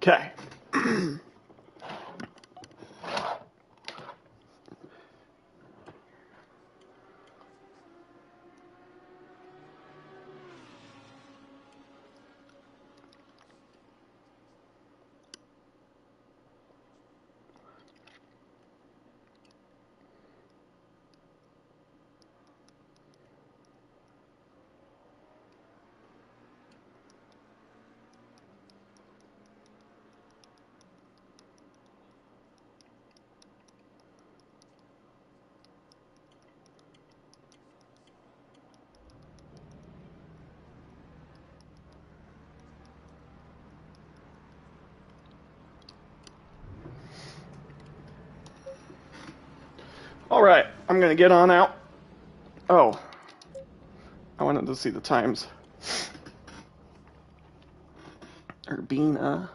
Okay. All right, I'm gonna get on out. Oh, I wanted to see the times. Urbina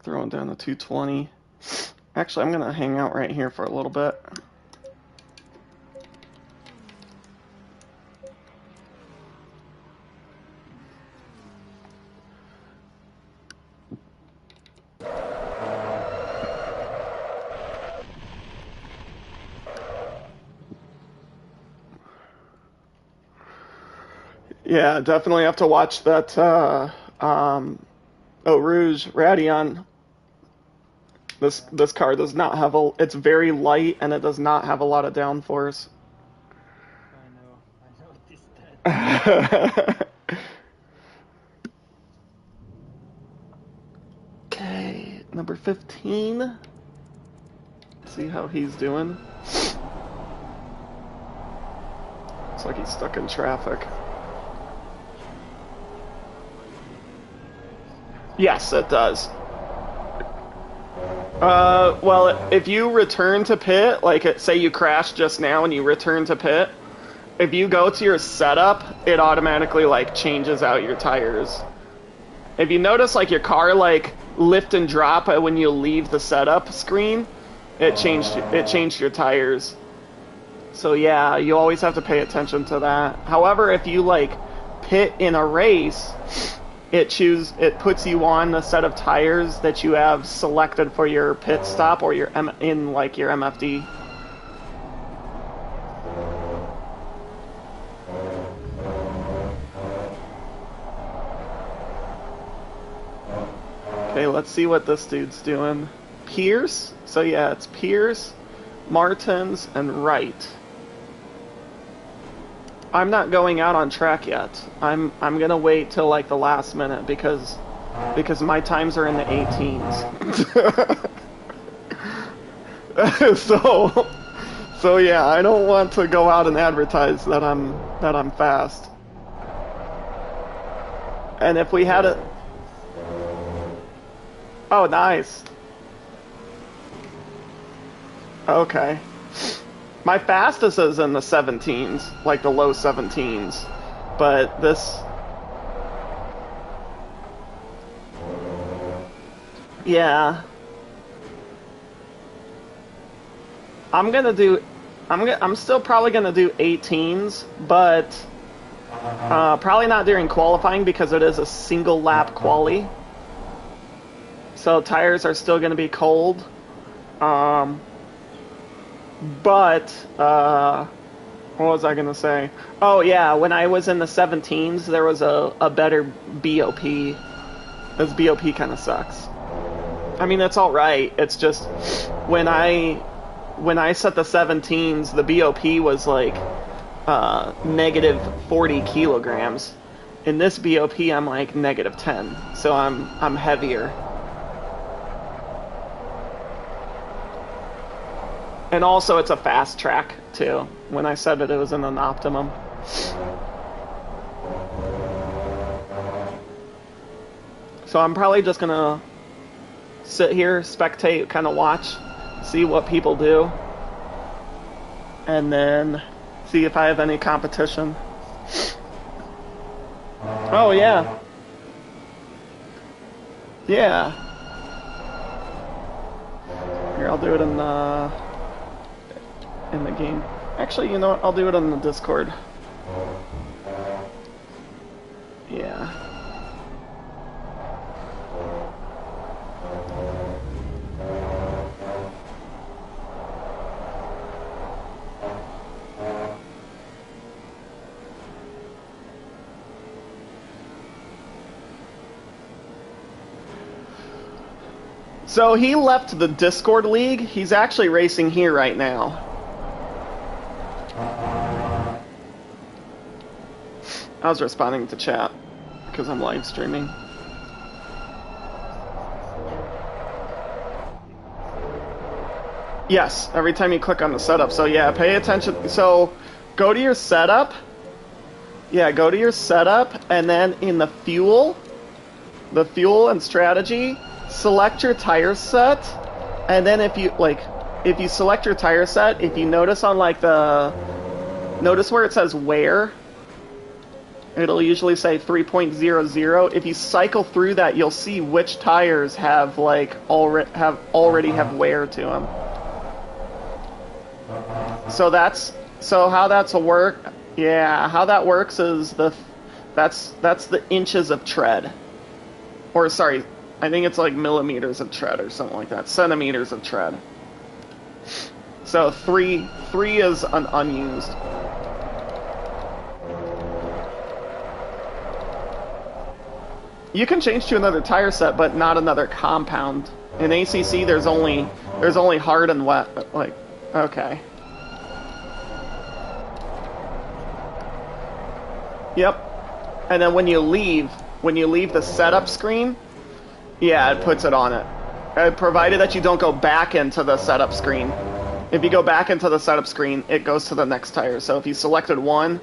throwing down the 220. Actually, I'm gonna hang out right here for a little bit. Yeah, definitely have to watch that Eau Rouge Radion. This car does not have it's very light and it does not have a lot of downforce. I noticed that. Okay, number 15. Let's see how he's doing. Looks like he's stuck in traffic. Yes, it does. Well, if you return to pit, like say you crashed just now and you return to pit, if you go to your setup, it automatically like changes out your tires. If you notice like your car like lift and drop when you leave the setup screen, it changed your tires. So yeah, you always have to pay attention to that. However, if you like pit in a race, it puts you on the set of tires that you have selected for your pit stop or your your MFD. Okay, let's see what this dude's doing. Pierce. So yeah, it's Pierce, Martins, and Wright. I'm not going out on track yet. I'm gonna wait till like the last minute because my times are in the 18s. so yeah, I don't want to go out and advertise that I'm fast. And if we had it, oh nice. Okay. My fastest is in the 17s, like the low 17s, but this... Yeah. I'm still probably gonna do 18s, but probably not during qualifying because it is a single lap quali. So tires are still gonna be cold. But, what was I gonna say? Oh yeah, when I was in the 17s, there was a better BOP. This BOP kind of sucks. I mean, it's alright, it's just, when I set the 17s, the BOP was like, negative 40 kilograms. In this BOP, I'm like negative 10, so I'm heavier. And also, it's a fast track, too. When I said it was in an optimum. So I'm probably just gonna sit here, spectate, kind of watch, see what people do, and then see if I have any competition. Oh, yeah. Yeah. Here, I'll do it in the game. Actually, you know what? I'll do it on the Discord. Yeah. So he left the Discord league. He's actually racing here right now. I was responding to chat because I'm live streaming. Yes, every time you click on the setup. So yeah, pay attention. So go to your setup. Yeah, go to your setup, and then in the fuel and strategy, select your tire set, and then if you select your tire set, if you notice on notice where it says wear, it'll usually say 3.00. If you cycle through that, you'll see which tires have already have wear to them. So how that's a work. Yeah, how that works is that's the inches of tread. Or sorry, I think it's like millimeters of tread or something like that. Centimeters of tread. So three is an unused. You can change to another tire set, but not another compound. In ACC, there's only hard and wet. Like, okay. Yep. And then when you leave the setup screen, yeah, it puts it on it. Provided that you don't go back into the setup screen. If you go back into the setup screen, it goes to the next tire. So if you selected one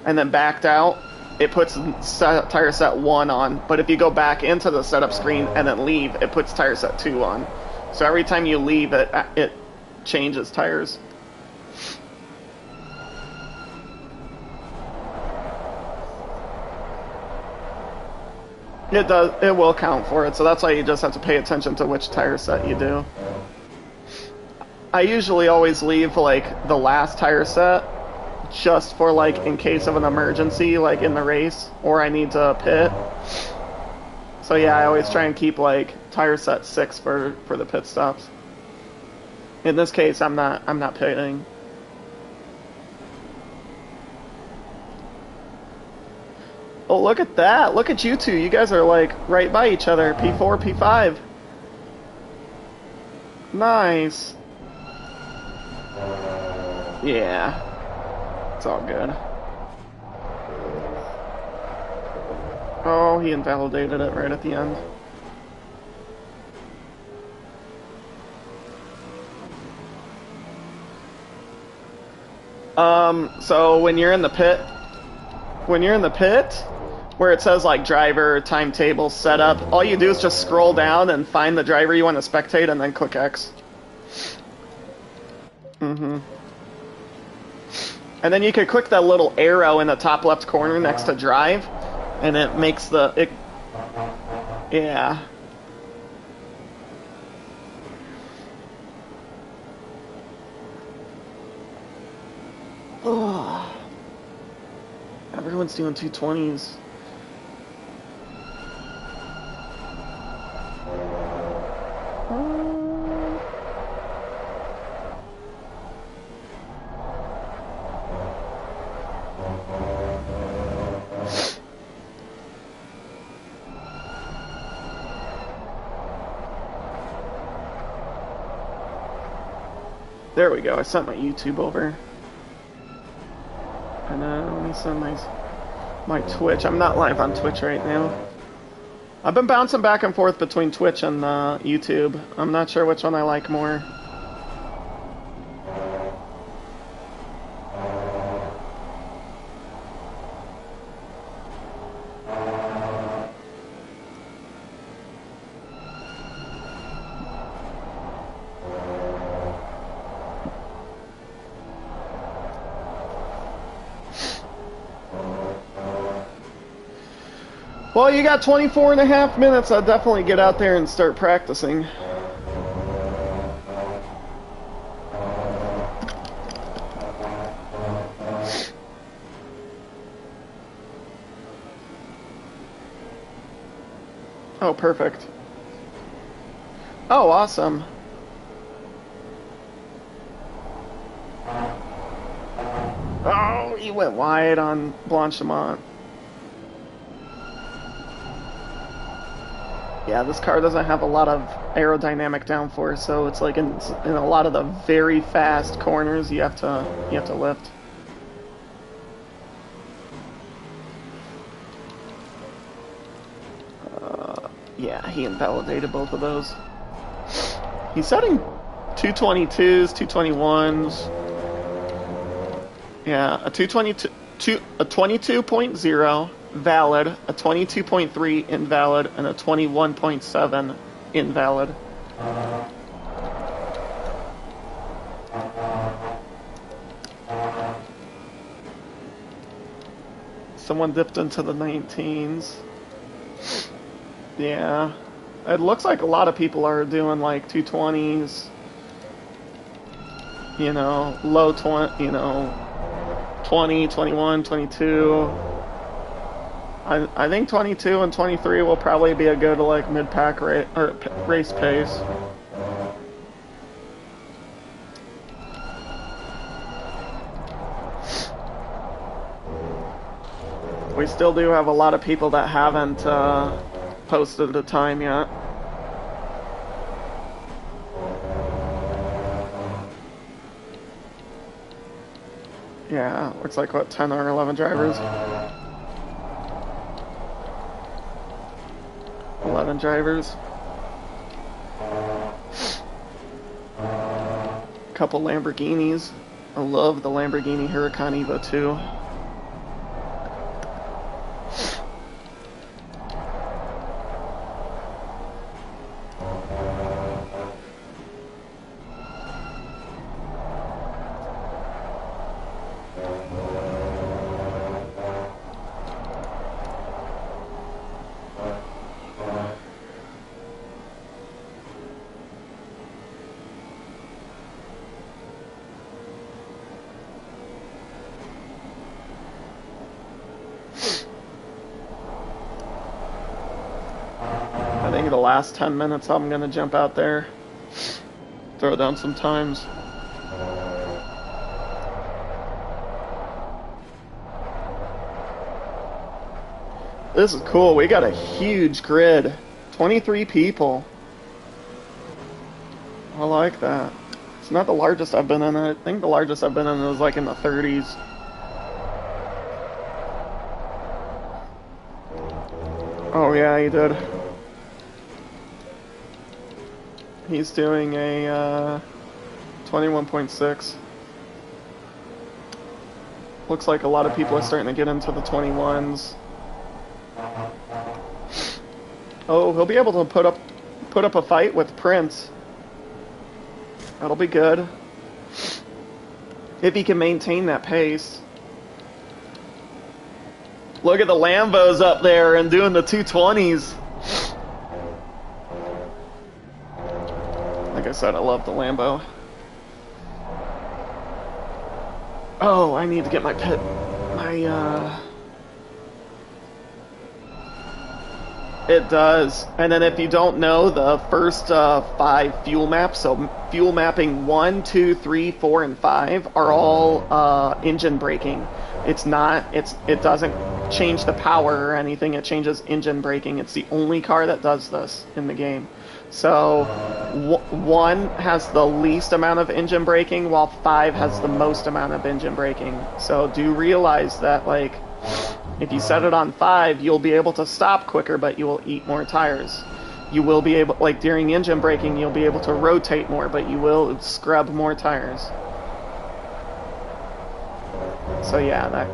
and then backed out, it puts tire set 1 on. But if you go back into the setup screen and then leave, it puts tire set 2 on. So every time you leave, it changes tires. It does. It will count for it, so that's why you just have to pay attention to which tire set you do. I usually always leave like the last tire set, just for like in case of an emergency, like in the race, or I need to pit. So yeah, I always try and keep like tire set 6 for the pit stops. In this case, I'm not pitting. Oh, look at that. Look at you two. You guys are like right by each other. P4, P5. Nice. Yeah. It's all good. Oh, he invalidated it right at the end. So when you're in the pit, where it says like driver, timetable, setup, all you do is just scroll down and find the driver you want to spectate and then click X. And then you can click that little arrow in the top left corner next to drive, and it makes yeah. Oh. Everyone's doing 220s. There we go. I sent my YouTube over. And let me send my Twitch. I'm not live on Twitch right now. I've been bouncing back and forth between Twitch and YouTube. I'm not sure which one I like more. Well, you got 24 and a half minutes. I'll definitely get out there and start practicing. Oh, perfect. Oh, awesome. Oh, he went wide on Blanchimont. Yeah, this car doesn't have a lot of aerodynamic downforce, so it's like in a lot of the very fast corners you have to lift. Yeah, he invalidated both of those. He's setting 222s, 221s. Yeah, a 22.0 valid, a 22.3 invalid, and a 21.7 invalid. Someone dipped into the 19s. Yeah. It looks like a lot of people are doing like 220s. You know, low 20, 20, 21, 22. I think 22 and 23 will probably be a good like mid-pack race pace. We still do have a lot of people that haven't posted a time yet. Yeah, looks like what, 10 or 11 drivers? 11 drivers. Couple Lamborghinis. I love the Lamborghini Huracan Evo 2. I think the last 10 minutes I'm going to jump out there, throw down some times. This is cool. We got a huge grid. 23 people. I like that. It's not the largest I've been in. I think the largest I've been in was like in the 30s. Oh yeah, he did. He's doing a 21.6. Looks like a lot of people are starting to get into the 21s. Oh, he'll be able to put up a fight with Prince. That'll be good. If he can maintain that pace. Look at the Lambos up there and doing the 220s. Like I said, I love the Lambo. Oh, I need to get my It does. And then if you don't know, the first 5 fuel maps, so fuel mapping 1, 2, 3, 4, and 5 are all engine braking. It doesn't change the power or anything, it changes engine braking. It's the only car that does this in the game. So 1 has the least amount of engine braking, while 5 has the most amount of engine braking. So do realize that, like, if you set it on 5, you'll be able to stop quicker, but you will eat more tires. You will be able, like during engine braking, you'll be able to rotate more, but you will scrub more tires. So yeah,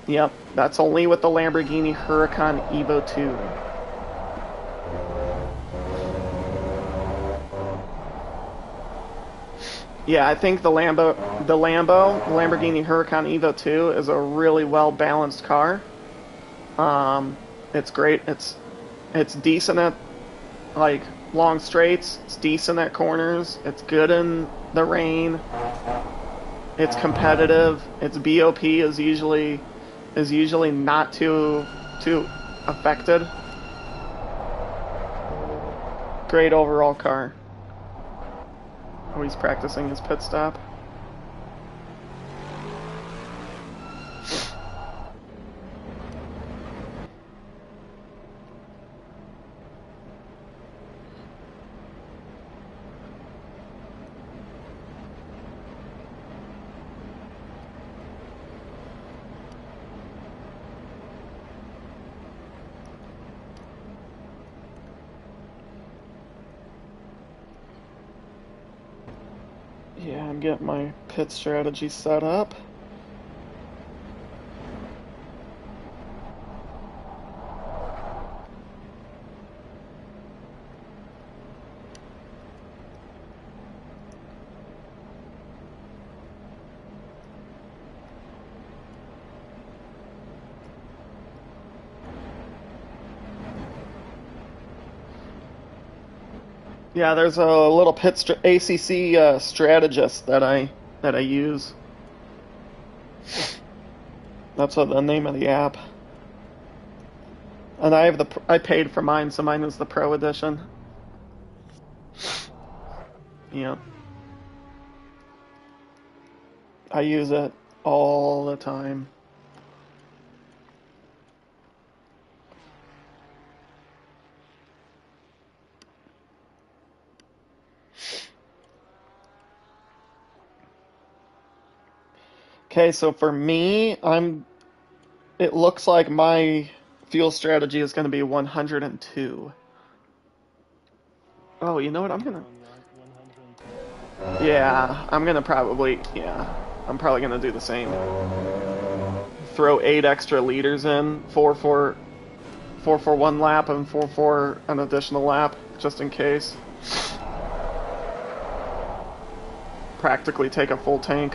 yep, that's only with the Lamborghini Huracan Evo 2. Yeah, I think the Lamborghini Huracan Evo 2 is a really well balanced car. It's great. It's decent at like long straights. It's decent at corners. It's good in the rain. It's competitive. Its BOP is usually not too affected. Great overall car. Oh, he's practicing his pit stop. get my pit strategy set up. Yeah, there's a little ACC strategist that I use. That's what the name of the app. And I paid for mine, so mine is the Pro edition. Yeah. I use it all the time. Okay, so for me, it looks like my fuel strategy is going to be 102. Oh, you know what? Yeah, I'm probably gonna do the same. Throw 8 extra liters in, 4 for 1 lap and 4 for an additional lap, just in case. Practically take a full tank.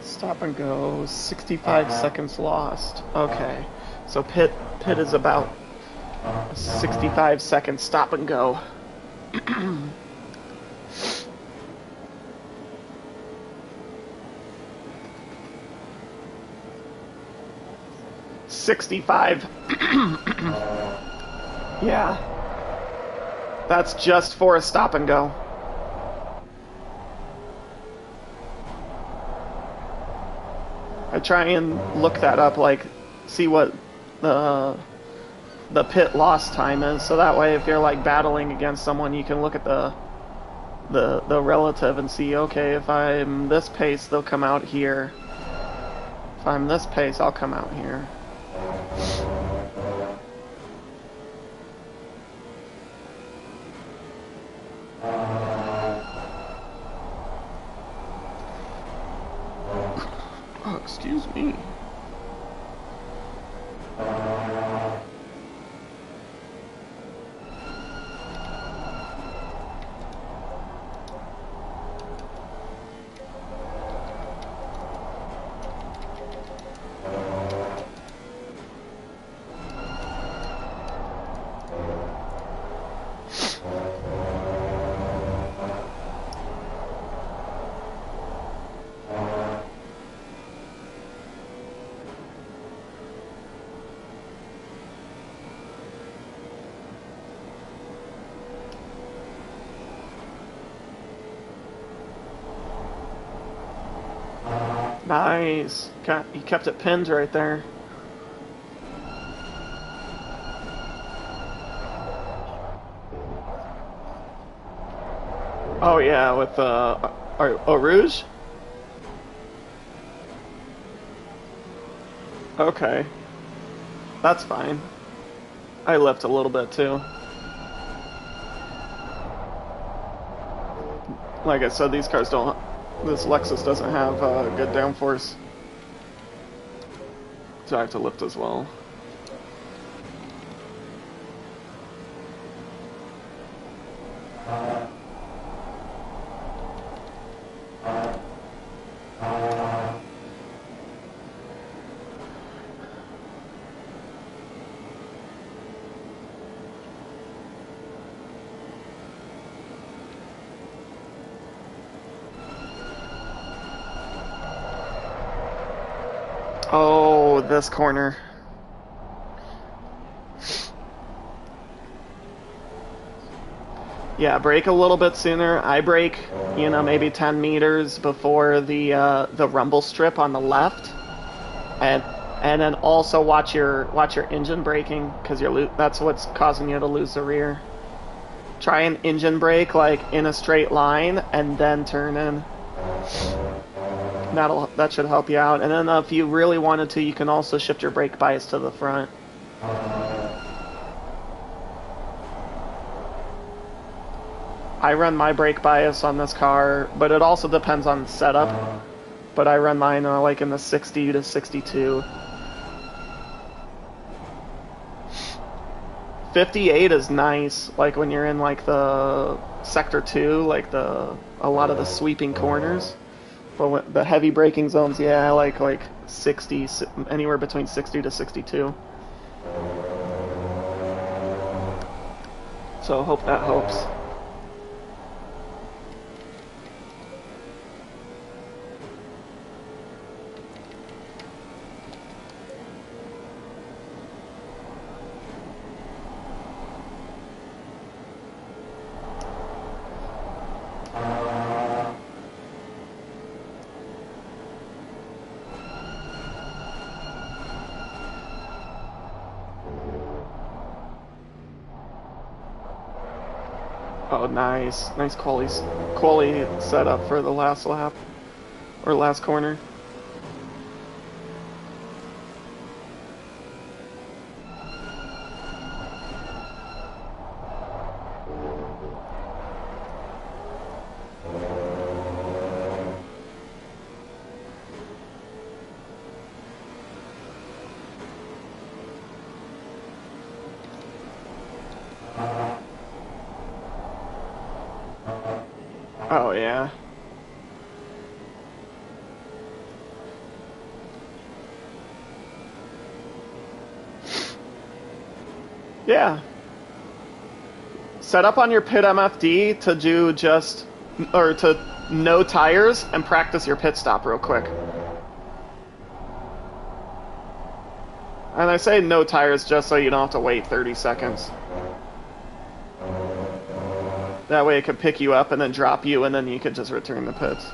Stop and go, 65 seconds lost. Okay, so pit is about 65 seconds stop and go. 65. Yeah. That's just for a stop and go. I try and look that up, like, see what the pit loss time is, so that way if you're like battling against someone, you can look at the relative and see, okay, if I'm this pace, they'll come out here. If I'm this pace, I'll come out here. Oh, excuse me. Nice. You kept it pinned right there. Oh yeah, with Eau Rouge? Okay. That's fine. I lift a little bit too. Like I said, these cars don't. This Lexus doesn't have good downforce, so I have to lift as well. Oh, this corner. Yeah, brake a little bit sooner. I brake, you know, maybe 10 meters before the rumble strip on the left, and then also watch your engine braking because that's what's causing you to lose the rear. Try an engine brake like in a straight line and then turn in. That should help you out. And then if you really wanted to, you can also shift your brake bias to the front. I run my brake bias on this car, but it also depends on setup. But I run mine like in the 60 to 62. 58 is nice, like when you're in like the sector 2, like a lot of the sweeping corners. But the heavy braking zones, yeah, I like 60, anywhere between 60 to 62. So I hope that helps. Oh, nice quality setup for the last lap or last corner. Oh, yeah. Yeah. Set up on your pit MFD to do to no tires and practice your pit stop real quick. And I say no tires just so you don't have to wait 30 seconds. That way it could pick you up and then drop you, and then you could just return the pits.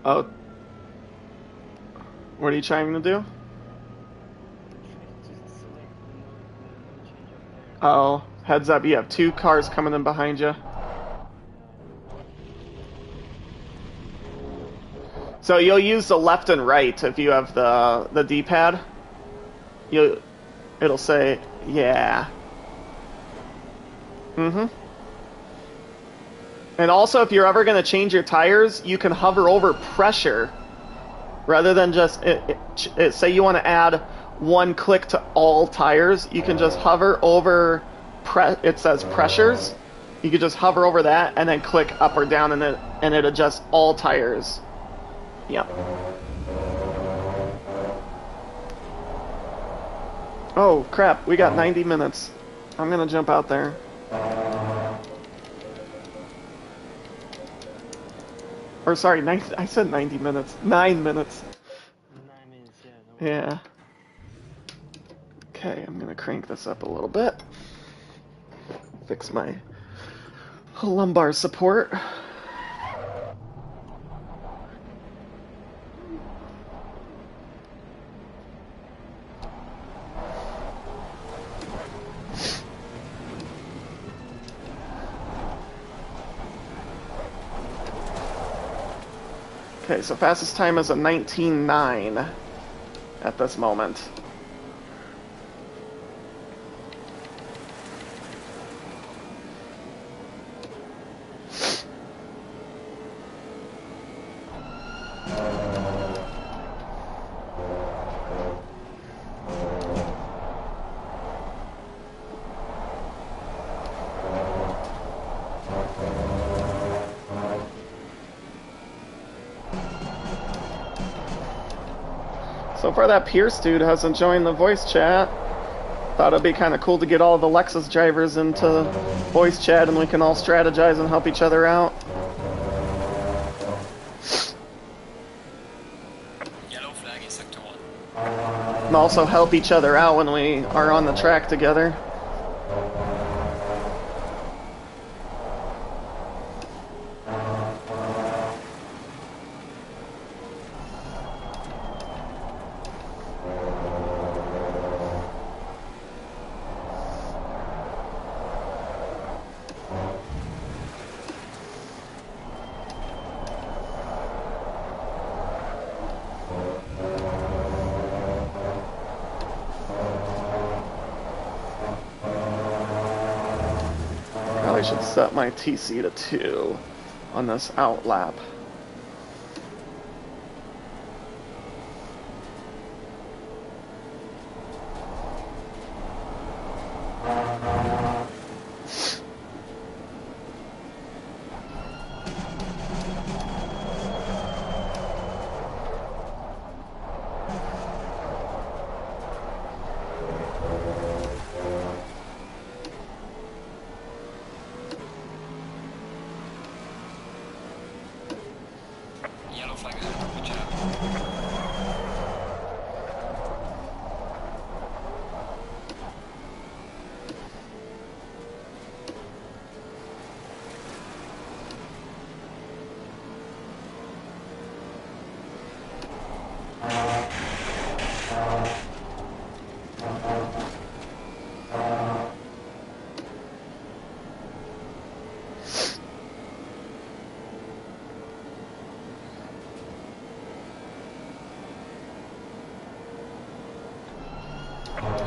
Oh. What are you trying to do? Oh, heads up, you have 2 cars coming in behind you. So you'll use the left and right if you have the D-pad. It'll say, yeah. Mm-hmm. And also, if you're ever going to change your tires, you can hover over pressure rather than just say you want to add 1 click to all tires. You can just hover over it says pressures. You can just hover over that and then click up or down, and it adjusts all tires. Yep. Oh crap, we got 90 minutes. I'm gonna jump out there. Or sorry, I said 90 minutes. 9 minutes. 9 minutes, yeah. Yeah. Okay, I'm gonna crank this up a little bit. Fix my lumbar support. Okay, so fastest time is a 19.9 at this moment. So far that Pierce dude hasn't joined the voice chat. Thought it'd be kind of cool to get all the Lexus drivers into voice chat and we can all strategize and help each other out. Yellow flag is sector 1. And also help each other out when we are on the track together. I should set my TC to 2 on this out lap. Yellow flag is out. Good job.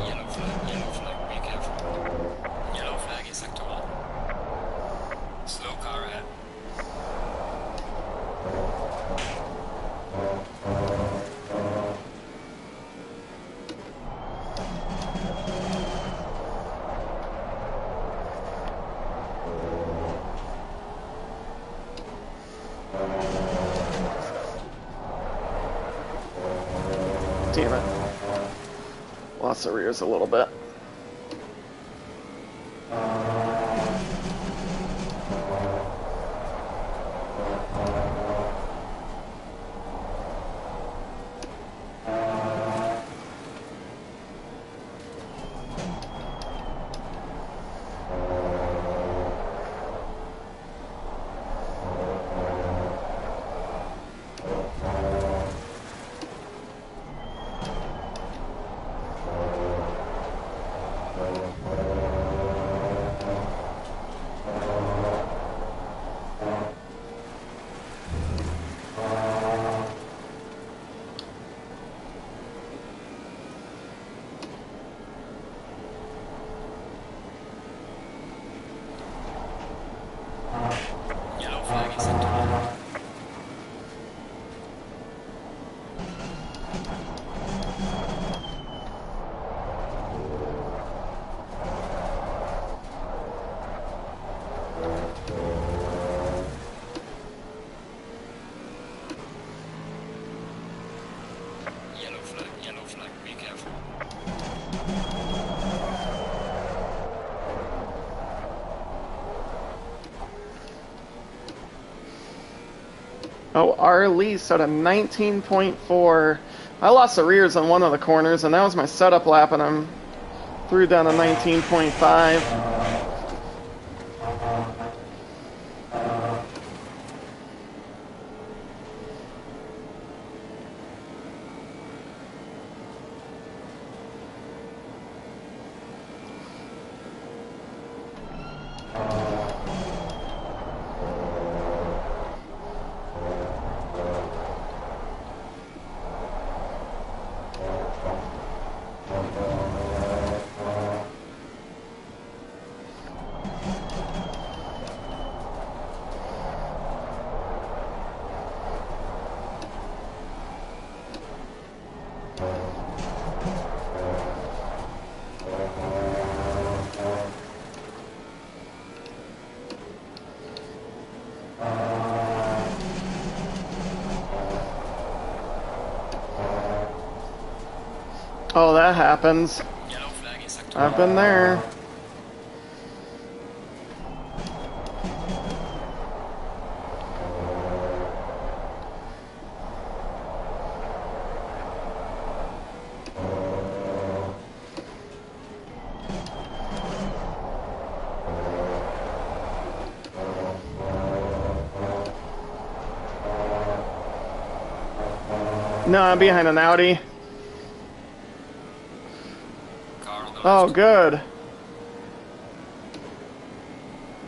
Yellow flag, be careful. Yellow flag is sector 1. Slow car ahead. Damn it. Lost the rears a little bit. Yellow flag is sector 1. Yellow flag, be careful. Oh, our lease at a 19.4. I lost the rears on one of the corners, and that was my setup lap, and I'm through down to 19.5. Oh, that happens. Yellow flag in sector I've been there. No, I'm behind an Audi. Car on the left. Oh, good.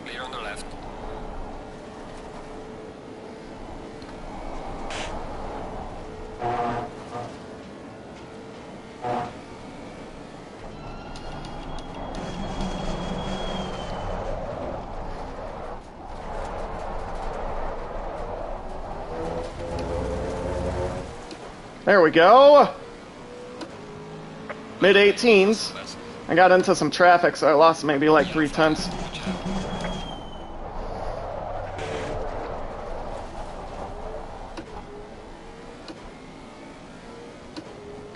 Clear on the left. There we go. Mid-18s. I got into some traffic, so I lost maybe like 3/10. Watch out.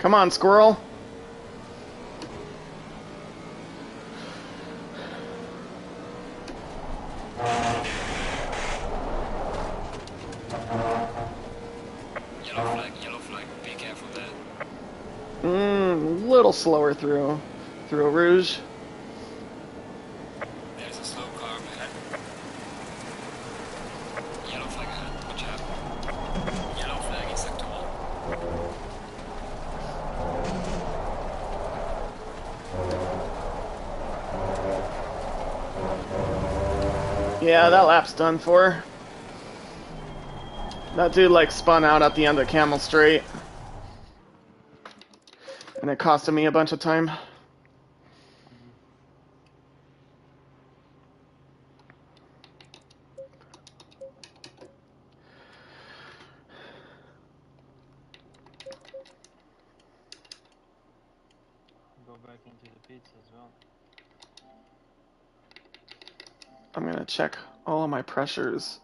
Come on, squirrel. Yellow flag. Be careful there. Little slower through a Rouge. There's a slow car ahead. Yellow flag ahead. Watch out. Yellow flag in sector 1. Yeah, that lap's done for. That dude like spun out at the end of Camel Straight. And it costed me a bunch of time. Go back into the pits as well. I'm gonna check all of my pressures.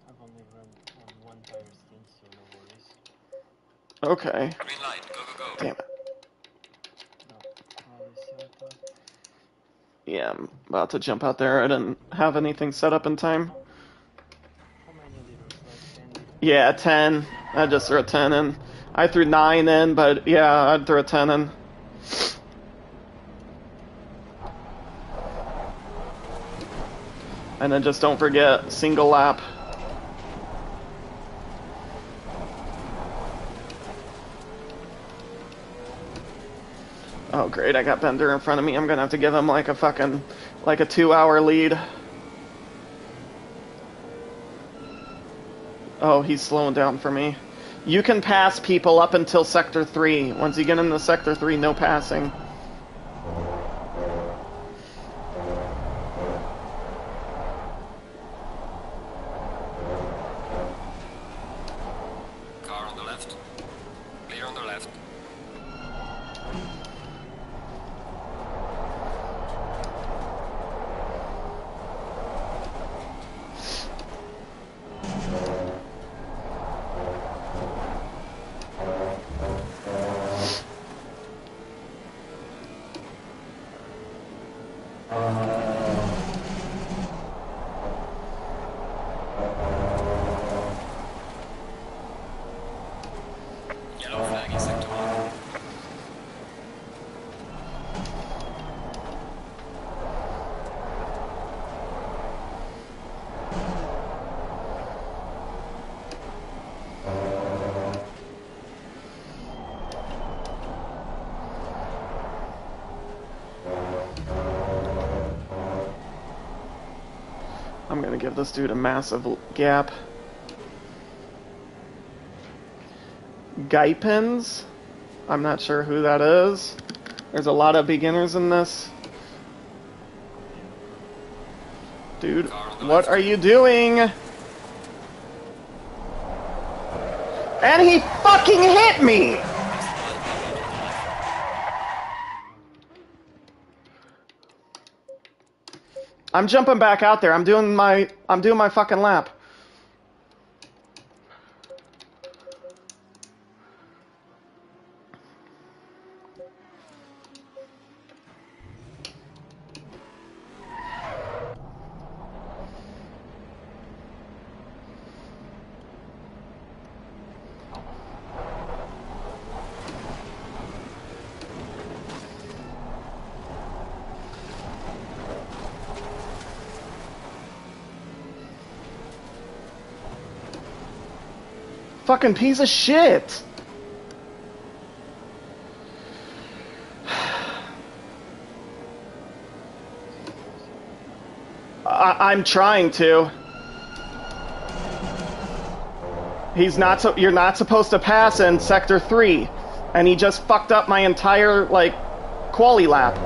I've only run on one tire stint, so no worries. Okay. Green light. Go, go, go. Damn it. No, all is set up. Yeah, I'm about to jump out there. I didn't have anything set up in time. How many liters? Like 10? Yeah, 10. I just threw a 10 in. I threw 9 in, but yeah, I'd throw a 10 in. And then just don't forget, single lap. Oh great, I got Bender in front of me. I'm gonna have to give him like a 2-hour lead. Oh, he's slowing down for me. You can pass people up until Sector 3. Once you get into Sector 3, no passing. Car on the left. Clear on the left. Yellow flag in sector 1. I'm gonna give this dude a massive gap. Gaipins? I'm not sure who that is. There's a lot of beginners in this. Dude, what are you doing? And he fucking hit me! I'm jumping back out there. I'm doing my fucking lap. Fucking piece of shit. I'm trying to. He's not so you're not supposed to pass in sector 3, and he just fucked up my entire like quali lap.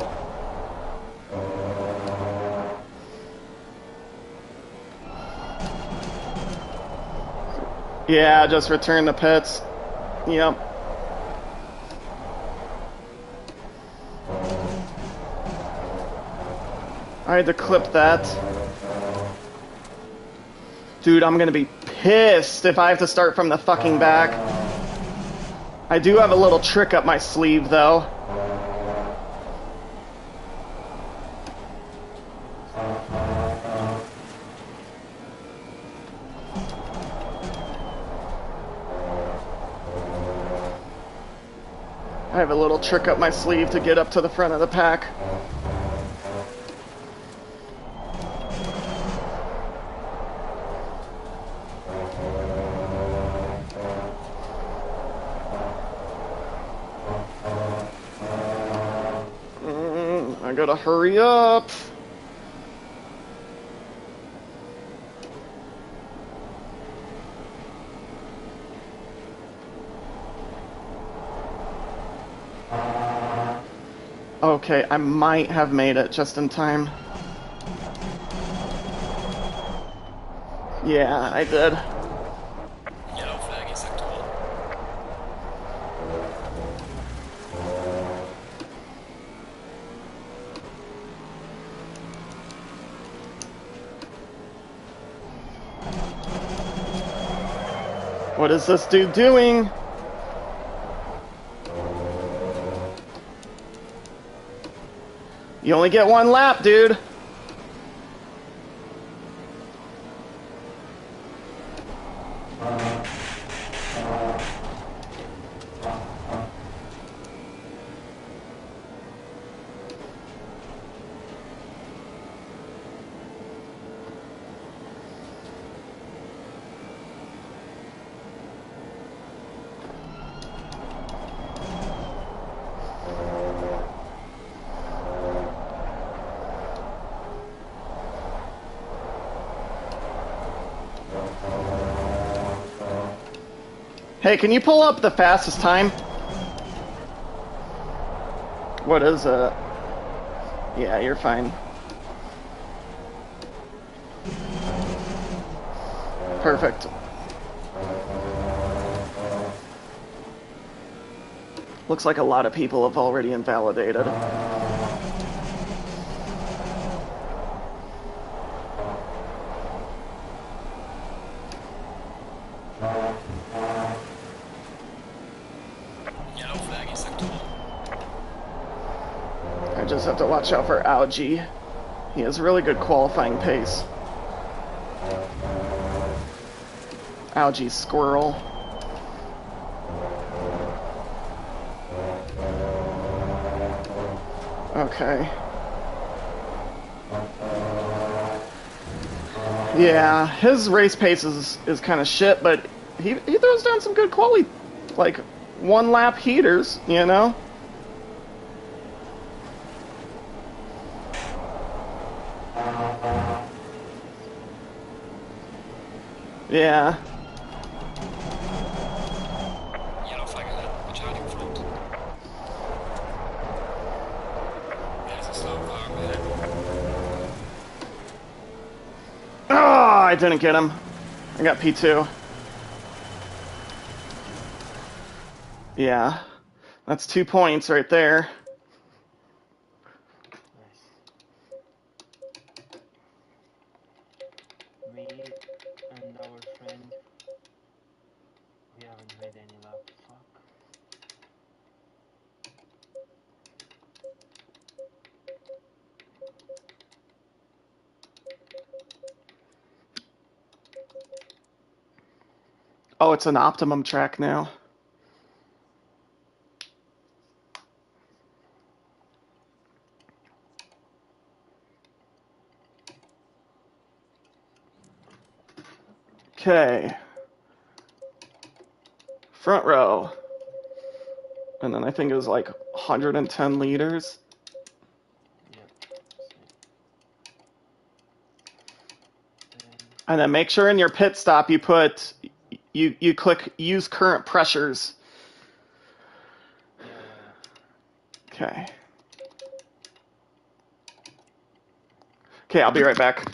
Yeah, just return the pits. Yep. I had to clip that. Dude, I'm gonna be pissed if I have to start from the fucking back. I do have a little trick up my sleeve, though. I have a little trick up my sleeve to get up to the front of the pack. I gotta hurry up. Okay, I might have made it just in time. Yeah, I did. Yellow flag in sector 1. What is this dude doing? You only get one lap, dude. Hey, can you pull up the fastest time? What is it? Yeah, you're fine. Perfect. Looks like a lot of people have already invalidated. Yellow flag in sector 1. I just have to watch out for Algae. He has really good qualifying pace. Algae Squirrel. Okay. Yeah, his race pace is kind of shit, but he throws down some good quality, like, one lap heaters, you know? Yeah. Yellow flag ahead. Watch out in front. There's a slow car ahead. Oh, I didn't get him. I got P2. Yeah. That's 2 points right there. Nice. Me and our friend, we haven't made any lap. Fuck. Oh, it's an optimum track now. Okay. Front row. And then I think it was like 110 liters. Yep. And then make sure in your pit stop you put you click use current pressures. Yeah. Okay. Okay, I'll be right back. Okay.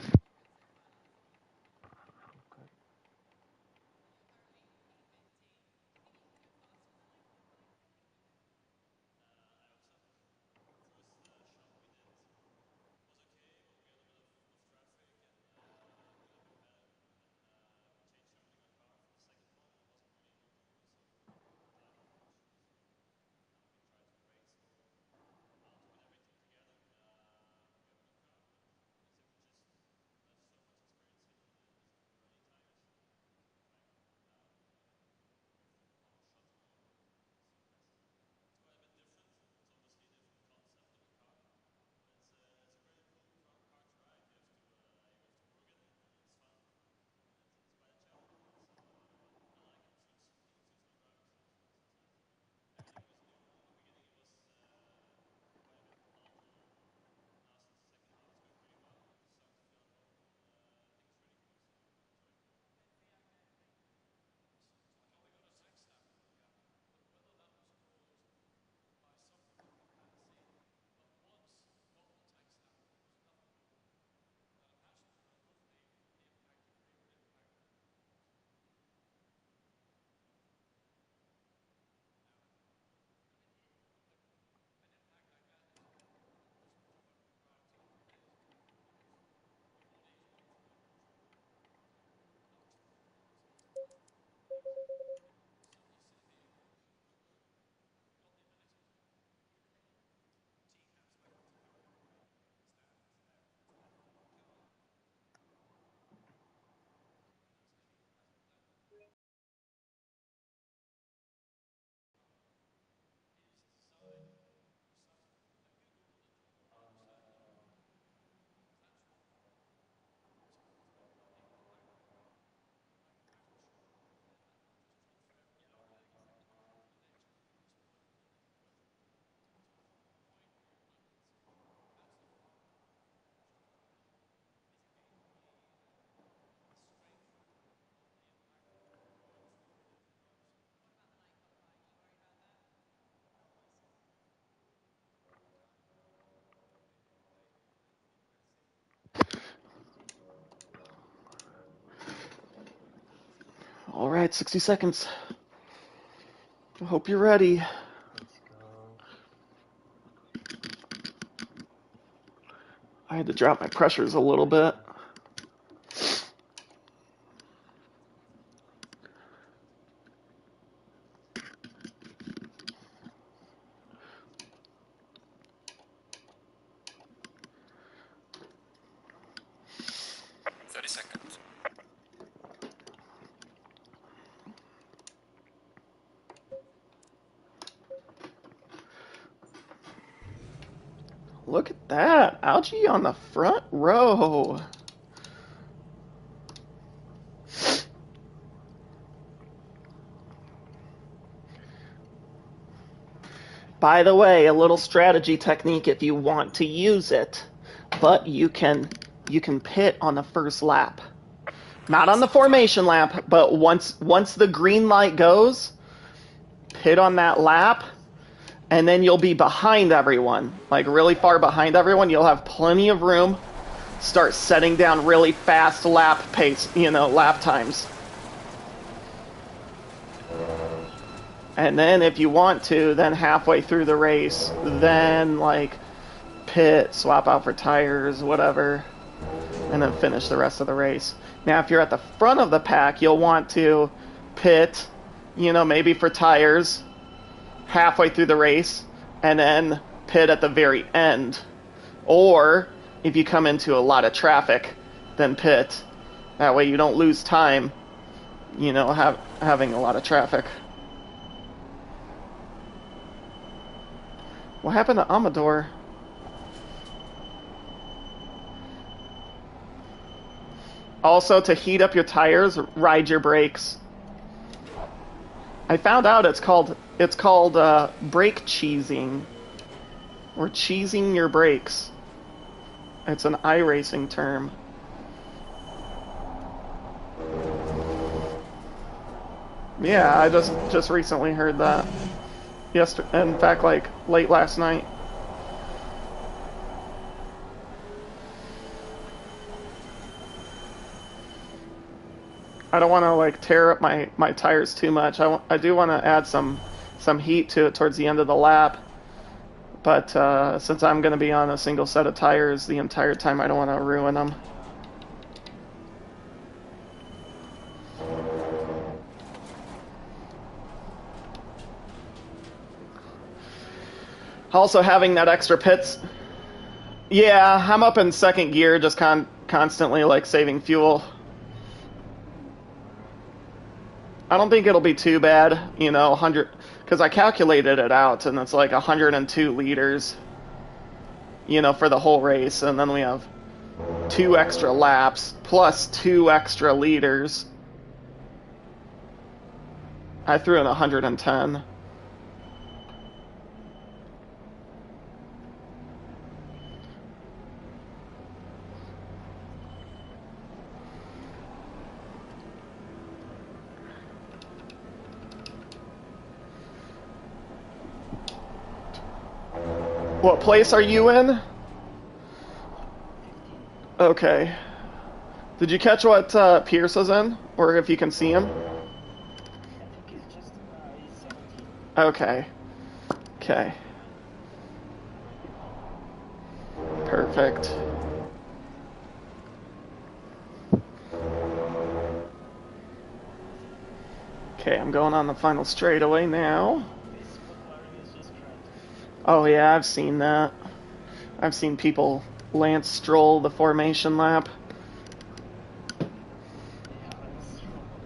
All right, 60 seconds. I hope you're ready. Let's go. I had to drop my pressures a little bit. Yeah. 30 seconds. Look at that. Algae on the front row. By the way, a little strategy technique if you want to use it, but you can pit on the first lap. Not on the formation lap, but once the green light goes, pit on that lap, and then you'll be behind everyone, like really far behind everyone. You'll have plenty of room. Start setting down really fast lap pace, lap times. And then if you want to, then halfway through the race, then like pit, swap out for tires, whatever, and then finish the rest of the race. Now, if you're at the front of the pack, you'll want to pit, you know, maybe for tires halfway through the race, and then pit at the very end. Or if you come into a lot of traffic, then pit. That way you don't lose time, you know, having a lot of traffic. What happened to Amador? Also, to heat up your tires, ride your brakes. I found out it's called brake cheesing, or cheesing your brakes. It's an iRacing term. Yeah, I just recently heard that. Yesterday, in fact, like late last night. I don't want to like tear up my tires too much. I do want to add some heat to it towards the end of the lap. But since I'm going to be on a single set of tires the entire time, I don't want to ruin them. Also, having that extra pits. Yeah, I'm up in second gear, just constantly like saving fuel. I don't think it'll be too bad, you know, 100, because I calculated it out, and it's like 102 liters, you know, for the whole race, and then we have 2 extra laps, plus 2 extra liters. I threw in 110. What place are you in? Okay. Did you catch what Pierce is in? Or if you can see him? I think it's just he's 17. Okay. Okay. Perfect. Okay, I'm going on the final straightaway now. This McLaren is just cracked. Oh yeah, I've seen that. I've seen people Lance Stroll the formation lap. Yeah,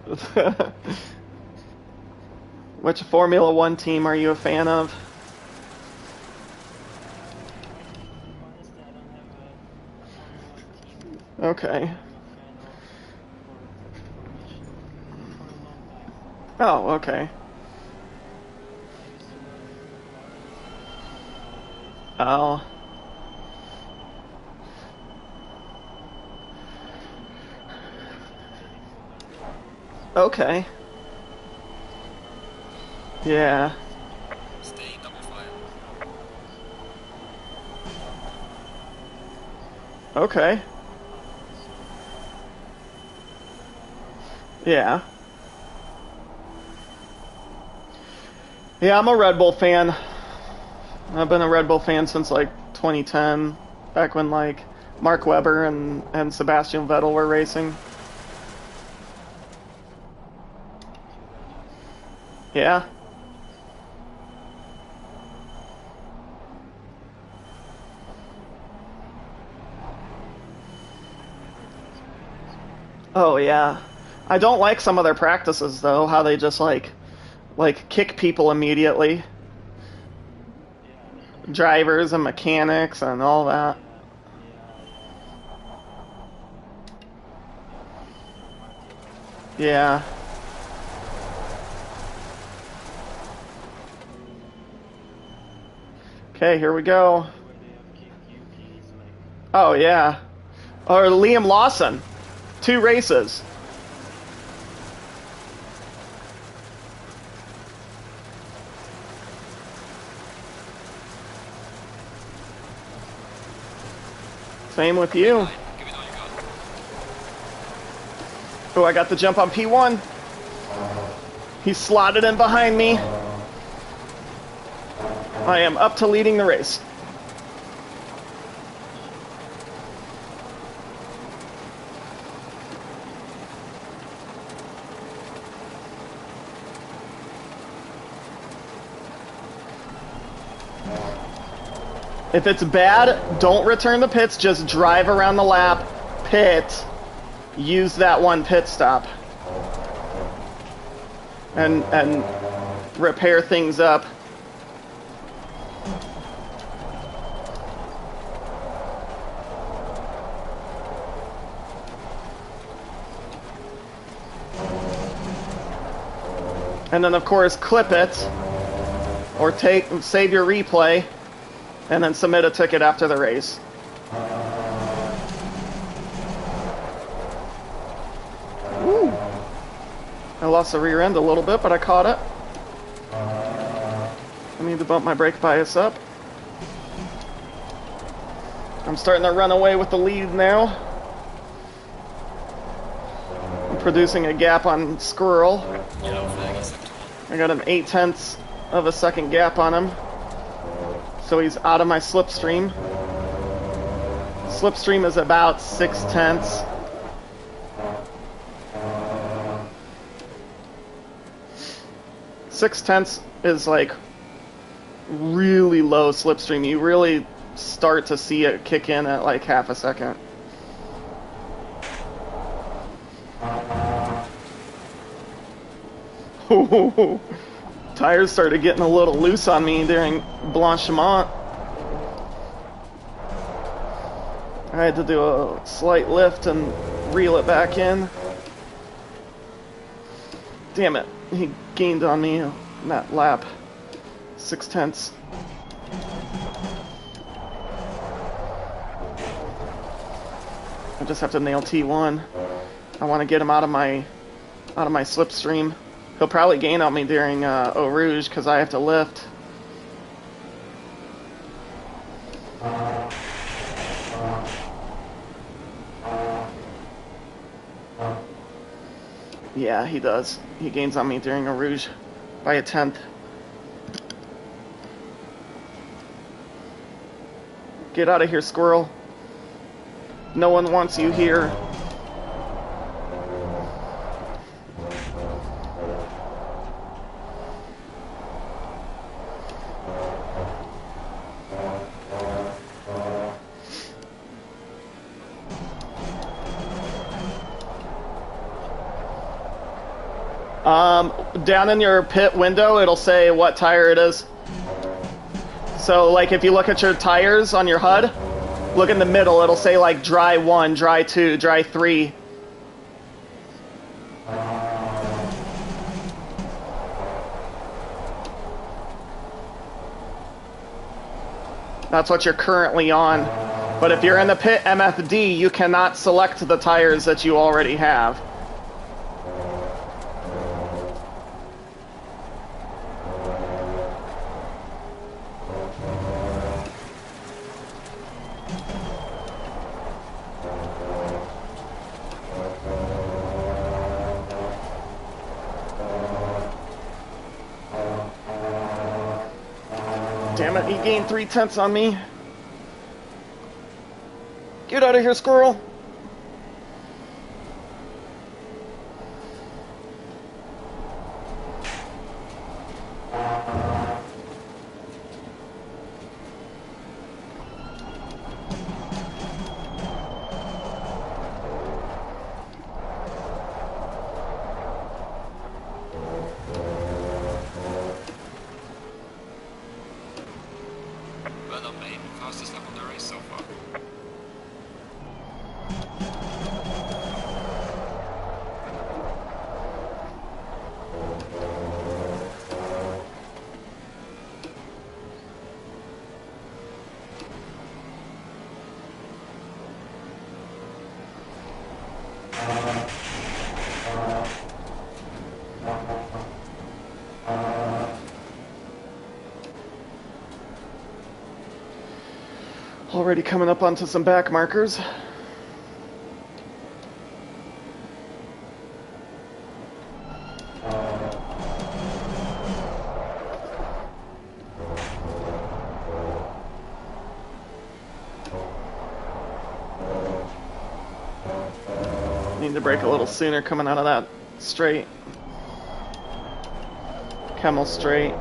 that's true. Which Formula One team are you a fan of? Honestly, I don't have a Formula 1 team. Okay. I'm a fan of for a long time. Oh, okay. I used to love McLaren. Oh. Okay. Yeah. Stay in double file. Okay. Yeah. Yeah, I'm a Red Bull fan. I've been a Red Bull fan since like 2010, back when like Mark Webber and Sebastian Vettel were racing. Yeah. Oh yeah. I don't like some of their practices though, how they just like kick people immediately. Drivers and mechanics and all that. Yeah. Okay, here we go. Oh yeah. Or Liam Lawson. 2 races. Same with you. Give it all you got. Oh, I got the jump on P1. He's slotted in behind me. I am up to leading the race. If it's bad, don't return the pits, just drive around the lap, pit, use that one pit stop. And repair things up. And then of course clip it, or save your replay, and then submit a ticket after the race. Woo. I lost the rear end a little bit, but I caught it. I need to bump my brake bias up. I'm starting to run away with the lead now. I'm producing a gap on Squirrel. Yellow flag is active. I got an 0.8 of a second gap on him. So he's out of my slipstream. Slipstream is about 0.6. Six tenths is like really low slipstream. You really start to see it kick in at like half a second. Tires started getting a little loose on me during Blanchiment. I had to do a slight lift and reel it back in. Damn it, he gained on me in that lap. 0.6. I just have to nail T1. I want to get him out of my slipstream. He'll probably gain on me during Eau Rouge because I have to lift. Yeah, he does. He gains on me during Eau Rouge by 0.1. Get out of here, Squirrel. No one wants you here. Down in your pit window, it'll say what tire it is. So, like, if you look at your tires on your HUD, look in the middle, it'll say, like, dry 1, dry 2, dry 3. That's what you're currently on. But if you're in the pit MFD, you cannot select the tires that you already have. Damn it, he gained 0.3 on me. Get out of here, Squirrel. Well done, mate. Fastest lap on the race so far. Already coming up onto some back markers. Need to brake a little sooner coming out of that straight. Camel straight.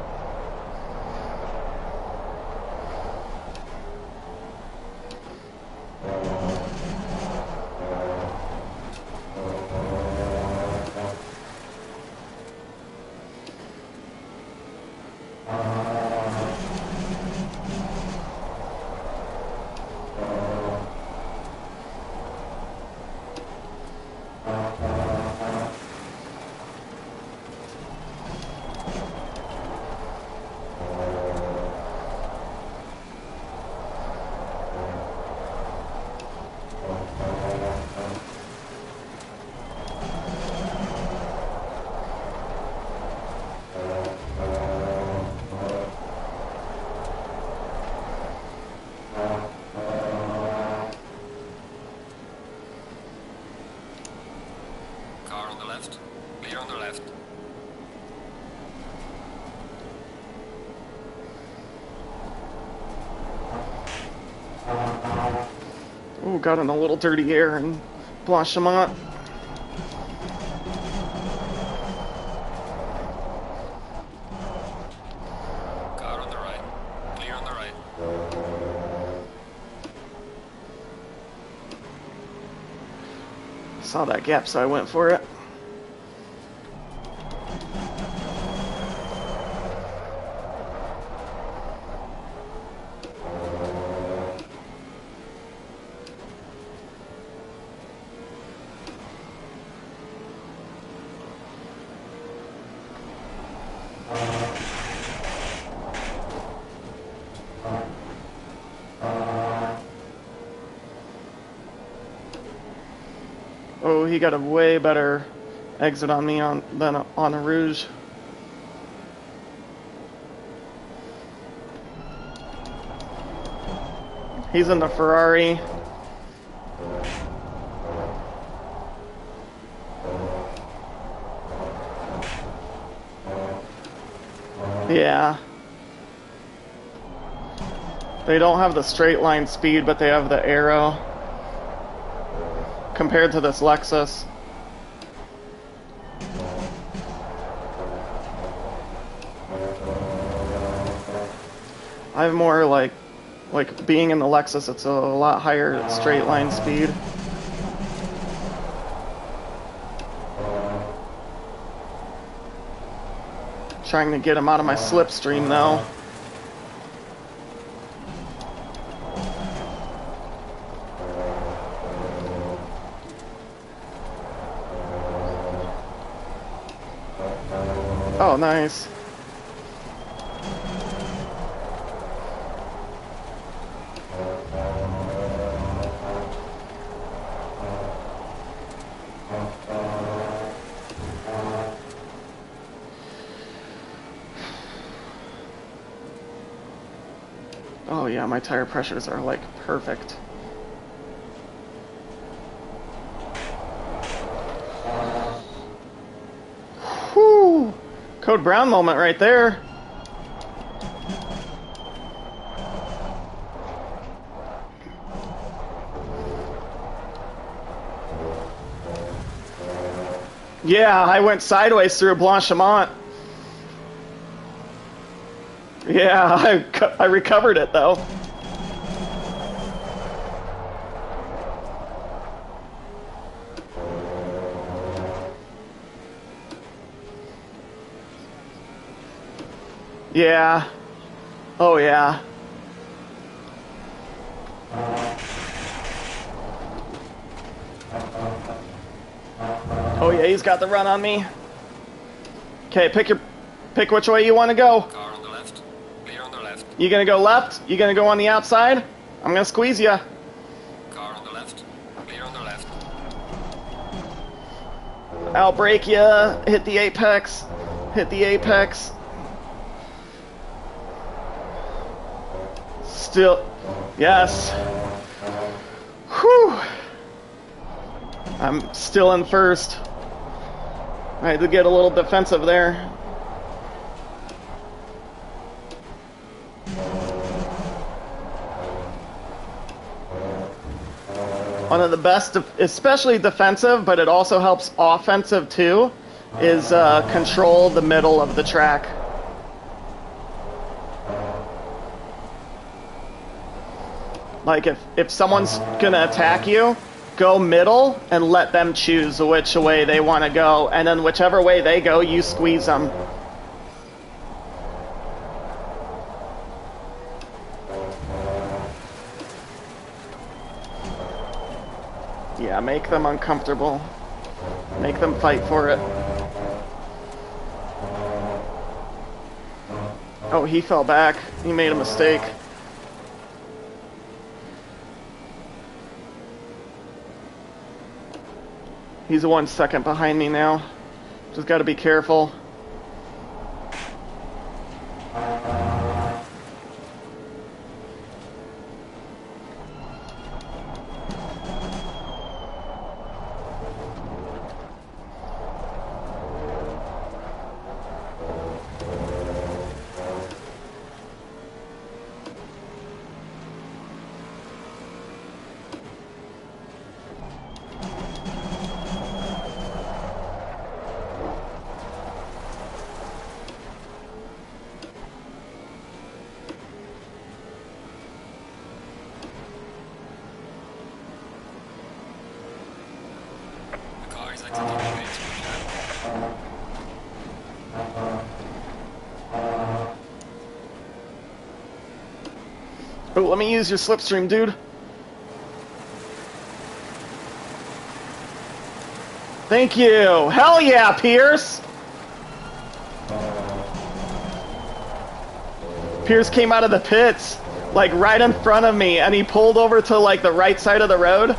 Car on the left. Clear on the left. Ooh, got in a little dirty air and Blanchimont. Car on the right. Clear on the right. Saw that gap, so I went for it. Oh, he got a way better exit on me than on a Rouge. He's in the Ferrari. Yeah. They don't have the straight line speed, but they have the arrow. Compared to this Lexus. I have more like being in the Lexus, it's a lot higher straight line speed. Trying to get him out of my slipstream though. Oh, nice. Oh yeah, my tire pressures are like perfect. Whew! Code Brown moment right there. Yeah, I went sideways through a Blanchimont. Yeah, I recovered it though. Yeah. Oh yeah. Oh yeah, he's got the run on me. Okay, pick which way you want to go. Car on the left. Clear on the left. You gonna go left? You gonna go on the outside? I'm gonna squeeze you. Car on the left. Clear on the left. I'll brake you. Hit the apex. Hit the apex. Still, yes. Whew. I'm still in first. I had to get a little defensive there. One of the best, especially defensive, but it also helps offensive too, is control the middle of the track. Like if someone's gonna attack you, go middle and let them choose which way they want to go, and then whichever way they go, you squeeze them. Yeah, make them uncomfortable. Make them fight for it. Oh, he fell back. He made a mistake. He's 1 second behind me now. Just gotta be careful. The car is exiting the pit. Oh, let me use your slipstream, dude. Thank you. Hell yeah, Pierce. Pierce came out of the pits, like right in front of me, and he pulled over to like the right side of the road,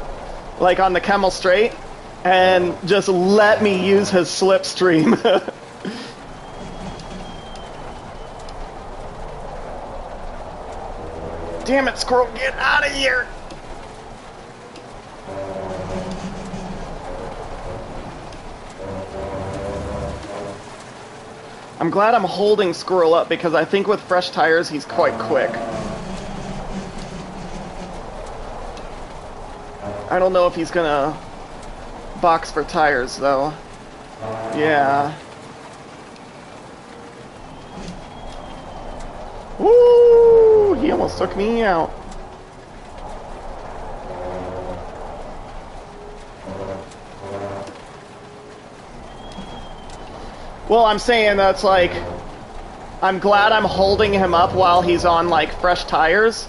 like on the Kemmel Straight, and just let me use his slipstream. Damn it, squirrel, get out of here! I'm glad I'm holding Squirrel up because I think with fresh tires he's quite quick. I don't know if he's gonna box for tires though. Yeah. Woo! He almost took me out. Well, I'm saying that's like, I'm glad I'm holding him up while he's on like fresh tires,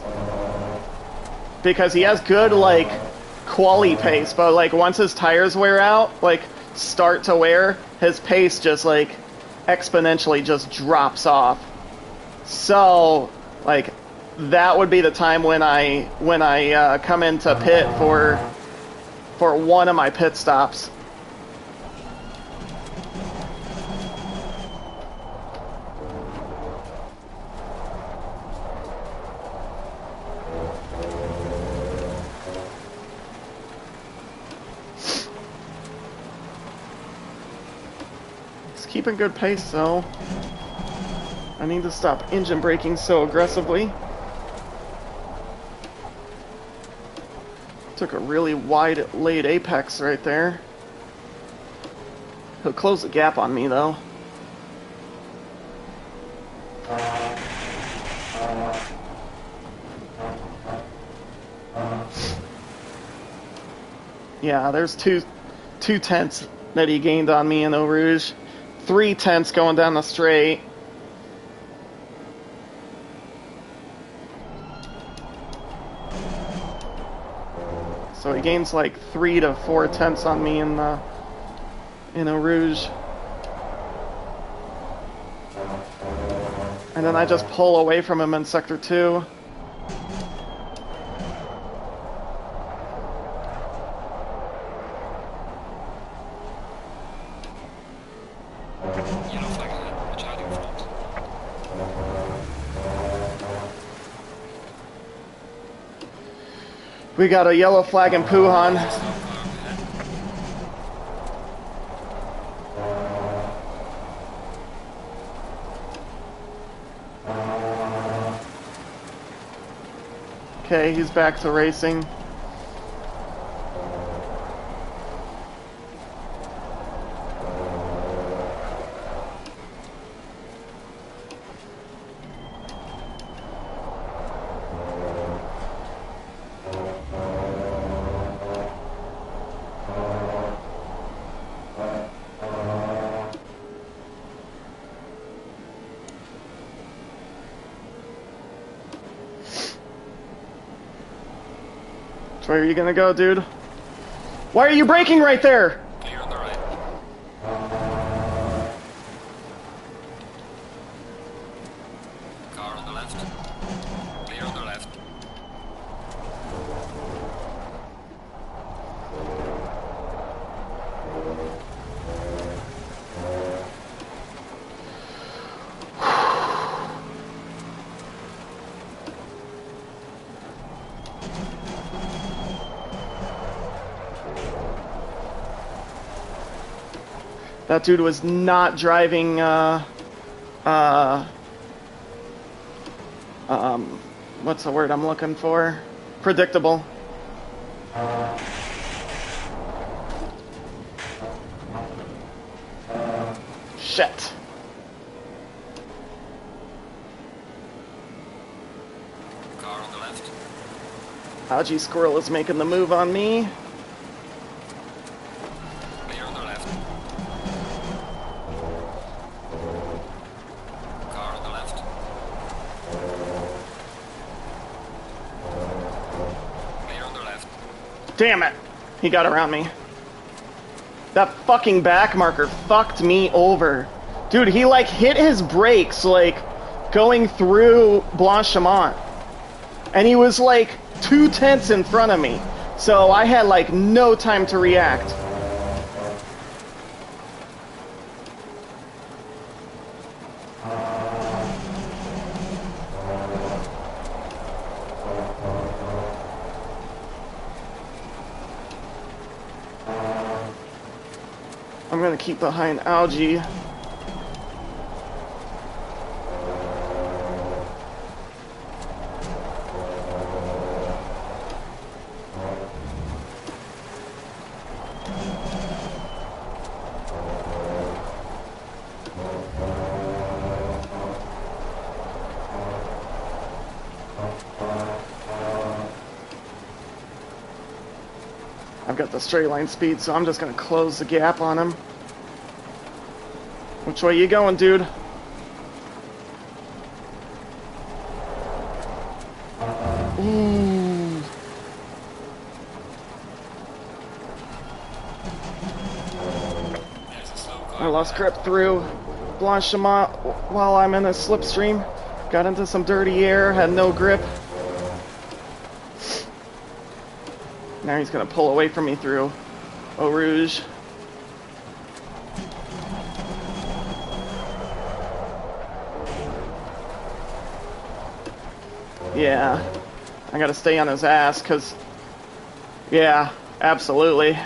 because he has good like quali pace, but like once his tires wear out, like start to wear, his pace just like exponentially just drops off. So like that would be the time when I come into pit for one of my pit stops. Keeping good pace though. I need to stop engine braking so aggressively. Took a really wide laid apex right there. He'll close the gap on me though. Yeah, there's two tenths that he gained on me in Eau Rouge. 3 tenths going down the straight. So he gains like 3 to 4 tenths on me in Eau Rouge. And then I just pull away from him in Sector 2. Yellow flag ahead, charging front. We got a yellow flag in Puhan. Slow car ahead. Okay, he's back to racing. Where are you gonna go, dude? Why are you braking right there? Clear on the right. Car on the left. Clear on the left. That dude was not driving, what's the word I'm looking for? Predictable. Shit. Car on the left. Algae Squirrel is making the move on me. Clear on the left. Car on the left. Clear on the left. Damn it! He got around me. That fucking back marker fucked me over. Dude, he like hit his brakes like going through Blanchimont. And he was like 2/10 in front of me. So I had like no time to react. I'm gonna keep behind Algae. I've got the straight line speed, so I'm just gonna close the gap on him. Which way you going, dude? Ooh. There's a slow car. I lost grip through Blanchimont while I'm in a slipstream. Got into some dirty air, had no grip. Now he's gonna pull away from me through Eau Rouge. Yeah, I gotta stay on his ass, cause, yeah, absolutely.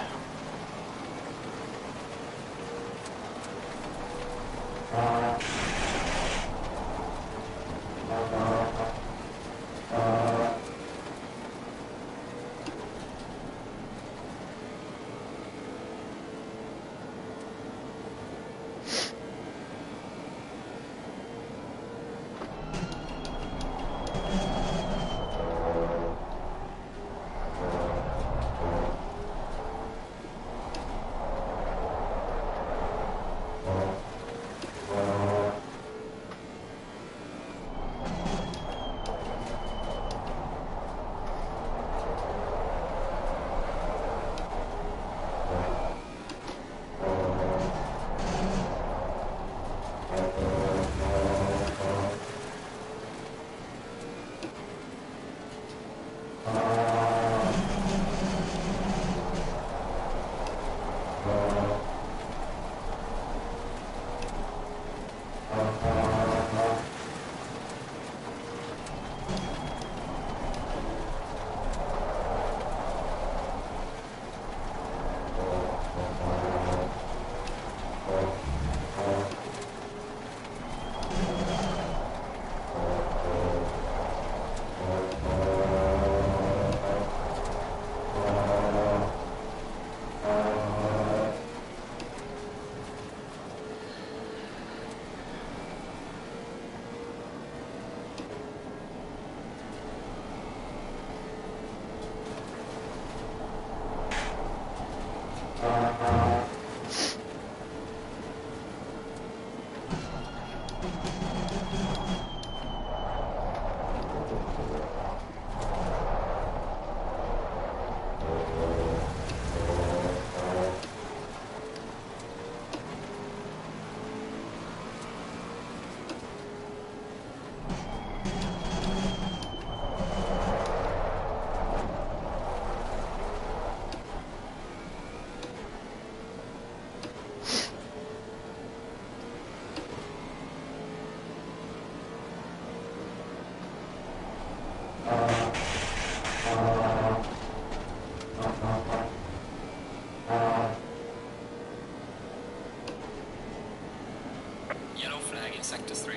Yellow flag in sector 3.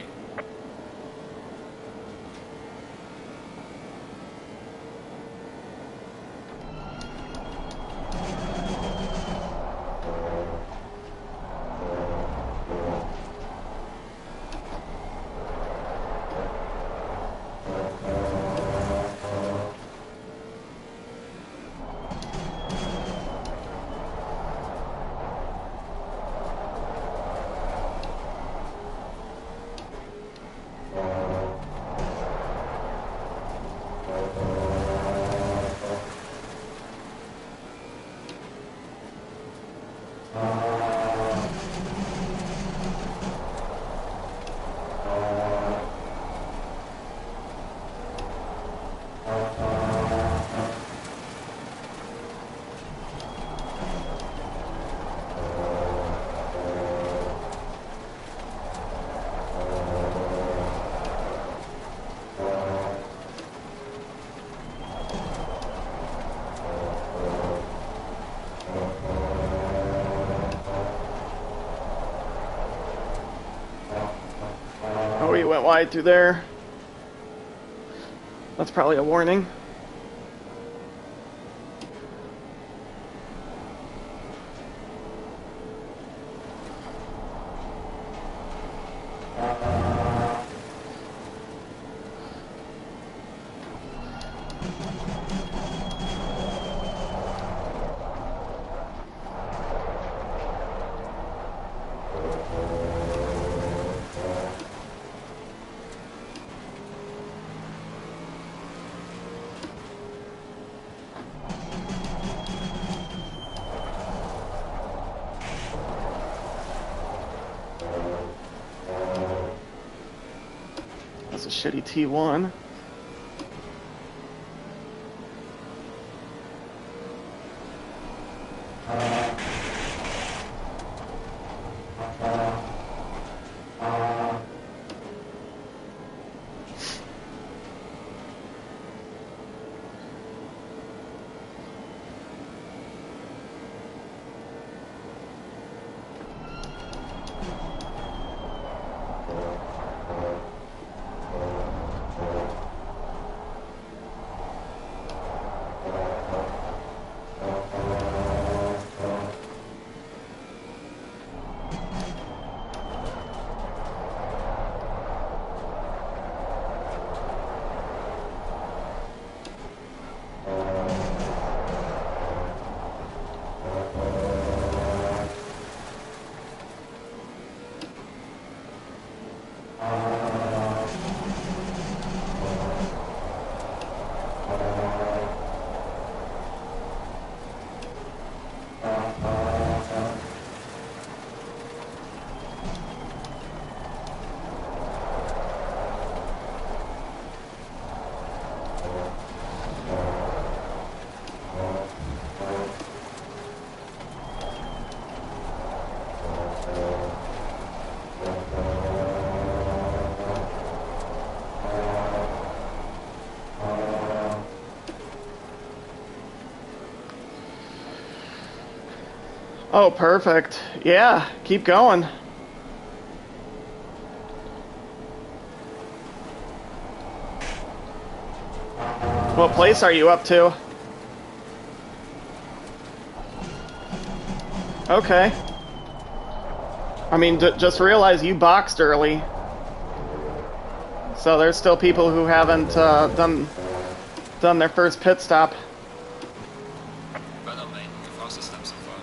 Oh, he went wide through there. That's probably a warning. That's a shitty T1. Oh, perfect. Yeah, keep going. What place are you up to? Okay. I mean, just realize you boxed early. So there's still people who haven't done their first pit stop. Well done, mate. Your fastest step so far.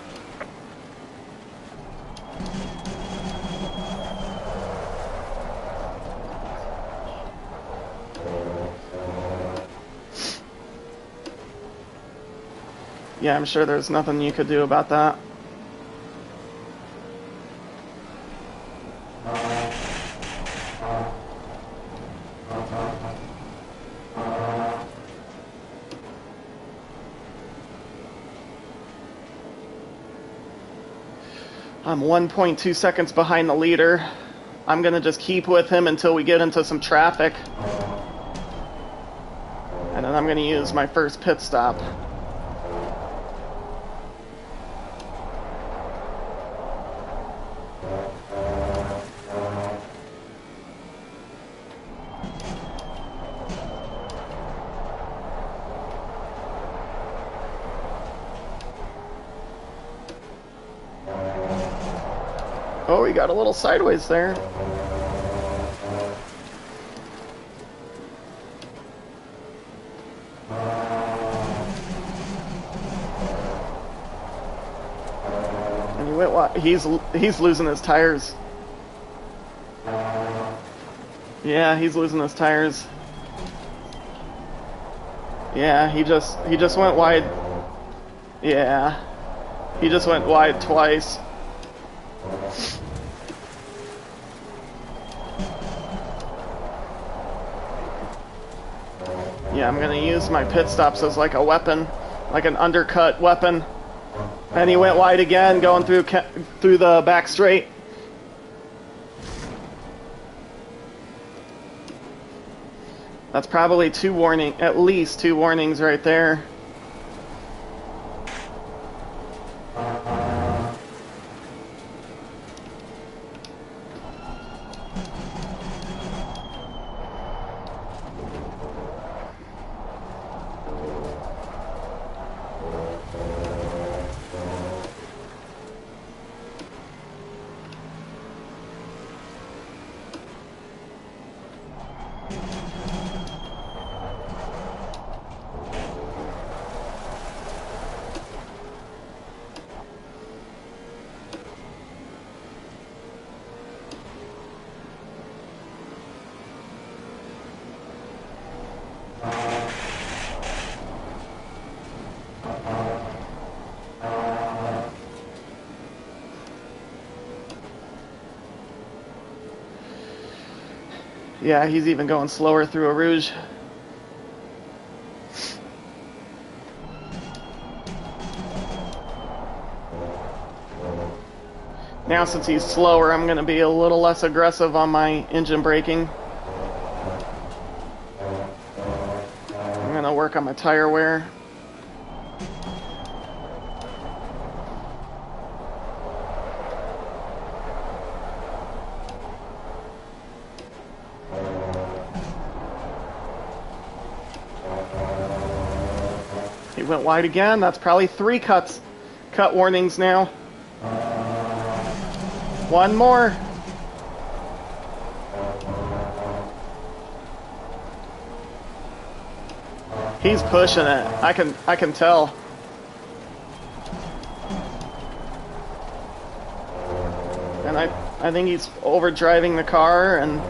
Yeah, I'm sure there's nothing you could do about that. I'm 1.2 seconds behind the leader. I'm gonna just keep with him until we get into some traffic. And then I'm gonna use my first pit stop. Oh, he got a little sideways there. And he went wide. He's losing his tires. Yeah, he's losing his tires. Yeah, he just went wide. Yeah. He just went wide twice. Yeah, I'm gonna use my pit stops as like a weapon, like an undercut weapon. And he went wide again, going through the back straight. That's probably at least two warnings right there. Yeah, he's even going slower through a rouge. Now since he's slower, I'm going to be a little less aggressive on my engine braking. I'm going to work on my tire wear. He went wide again. That's probably three cut warnings now. One more. He's pushing it. I can tell. And I think he's overdriving the car and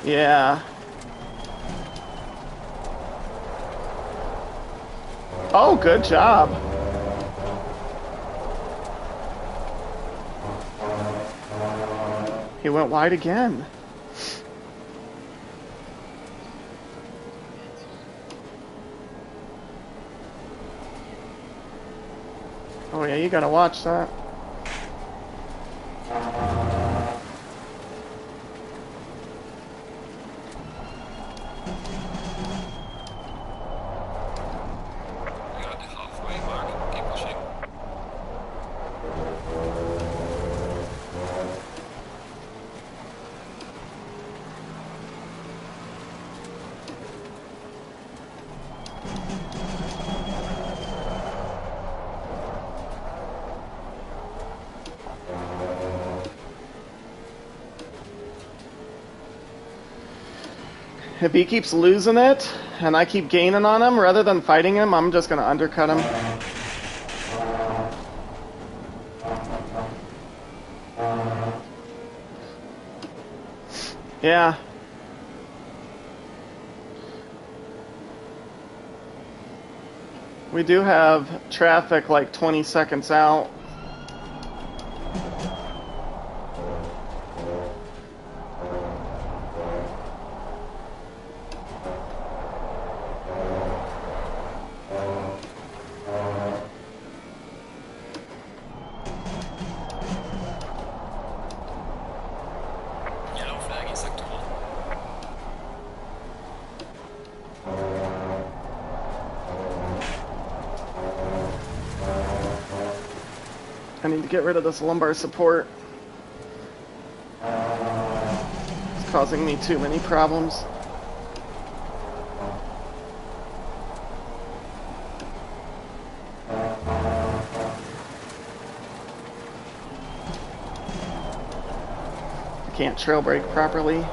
yeah. Oh, good job. He went wide again. Oh yeah, you gotta watch that. If he keeps losing it, and I keep gaining on him, rather than fighting him, I'm just going to undercut him. Yeah. We do have traffic like 20 seconds out. I need to get rid of this lumbar support. It's causing me too many problems. can't trail brake properly.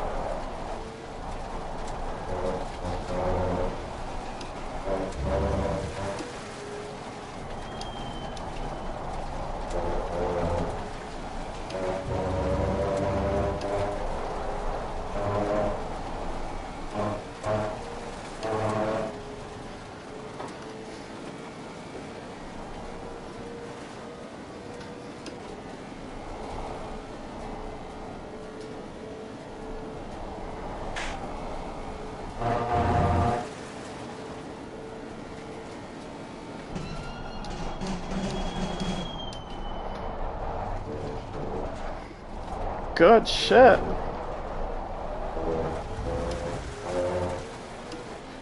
Good shit.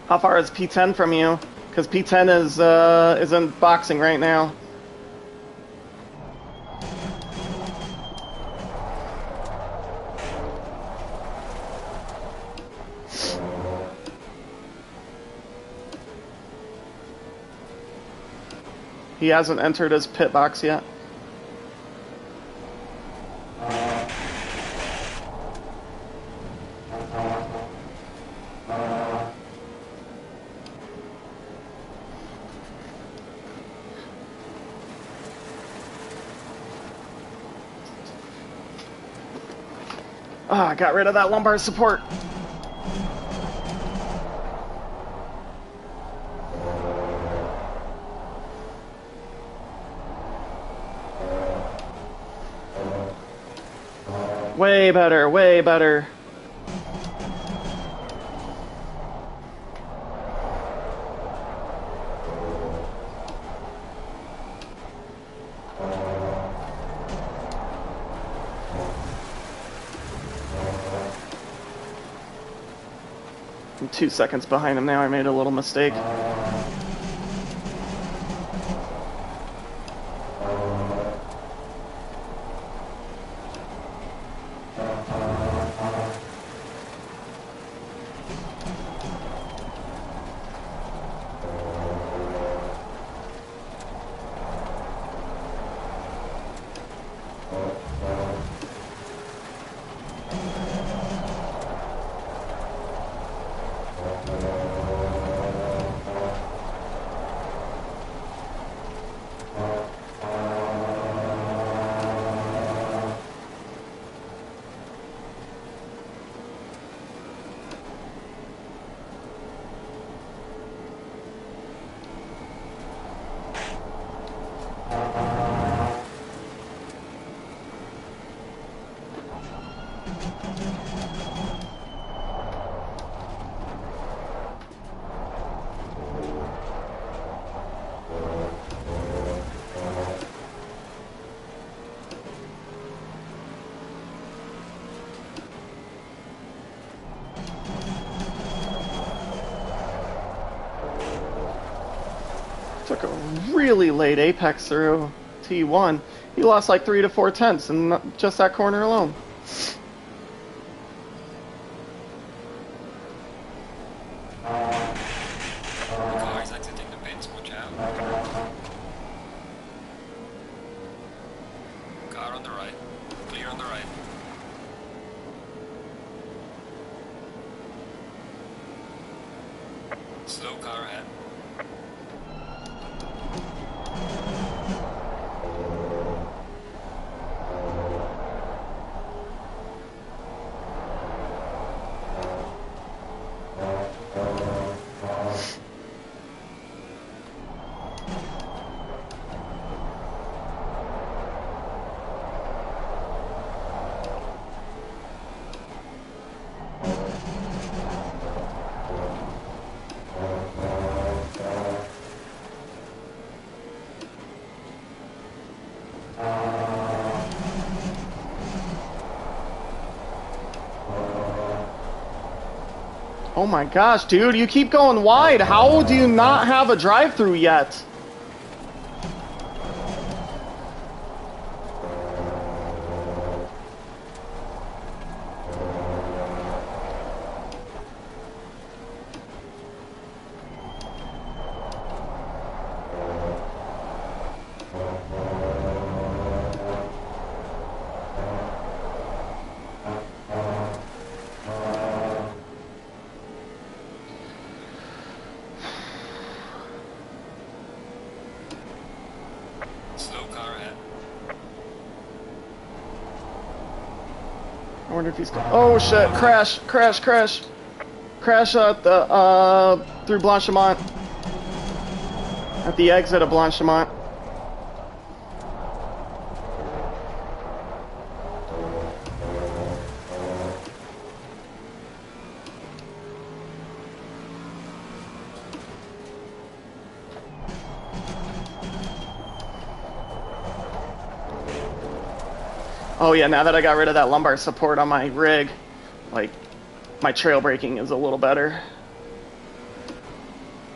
How far is P10 from you? Because P10 is in boxing right now. He hasn't entered his pit box yet. Ah, got rid of that lumbar support. Way better, way better. I'm 2 seconds behind him now. I made a little mistake. Took a really late apex through T1. He lost like 3 to 4 tenths in just that corner alone. Car is exiting the pits, watch out. Car on the right, clear on the right. Slow car ahead. Oh my gosh, dude, you keep going wide. How do you not have a drive-through yet? I wonder if he's... Oh shit, crash, crash, crash. Crash at the, through Blanchimont. At the exit of Blanchimont. Oh yeah, now that I got rid of that lumbar support on my rig, like, my trail braking is a little better.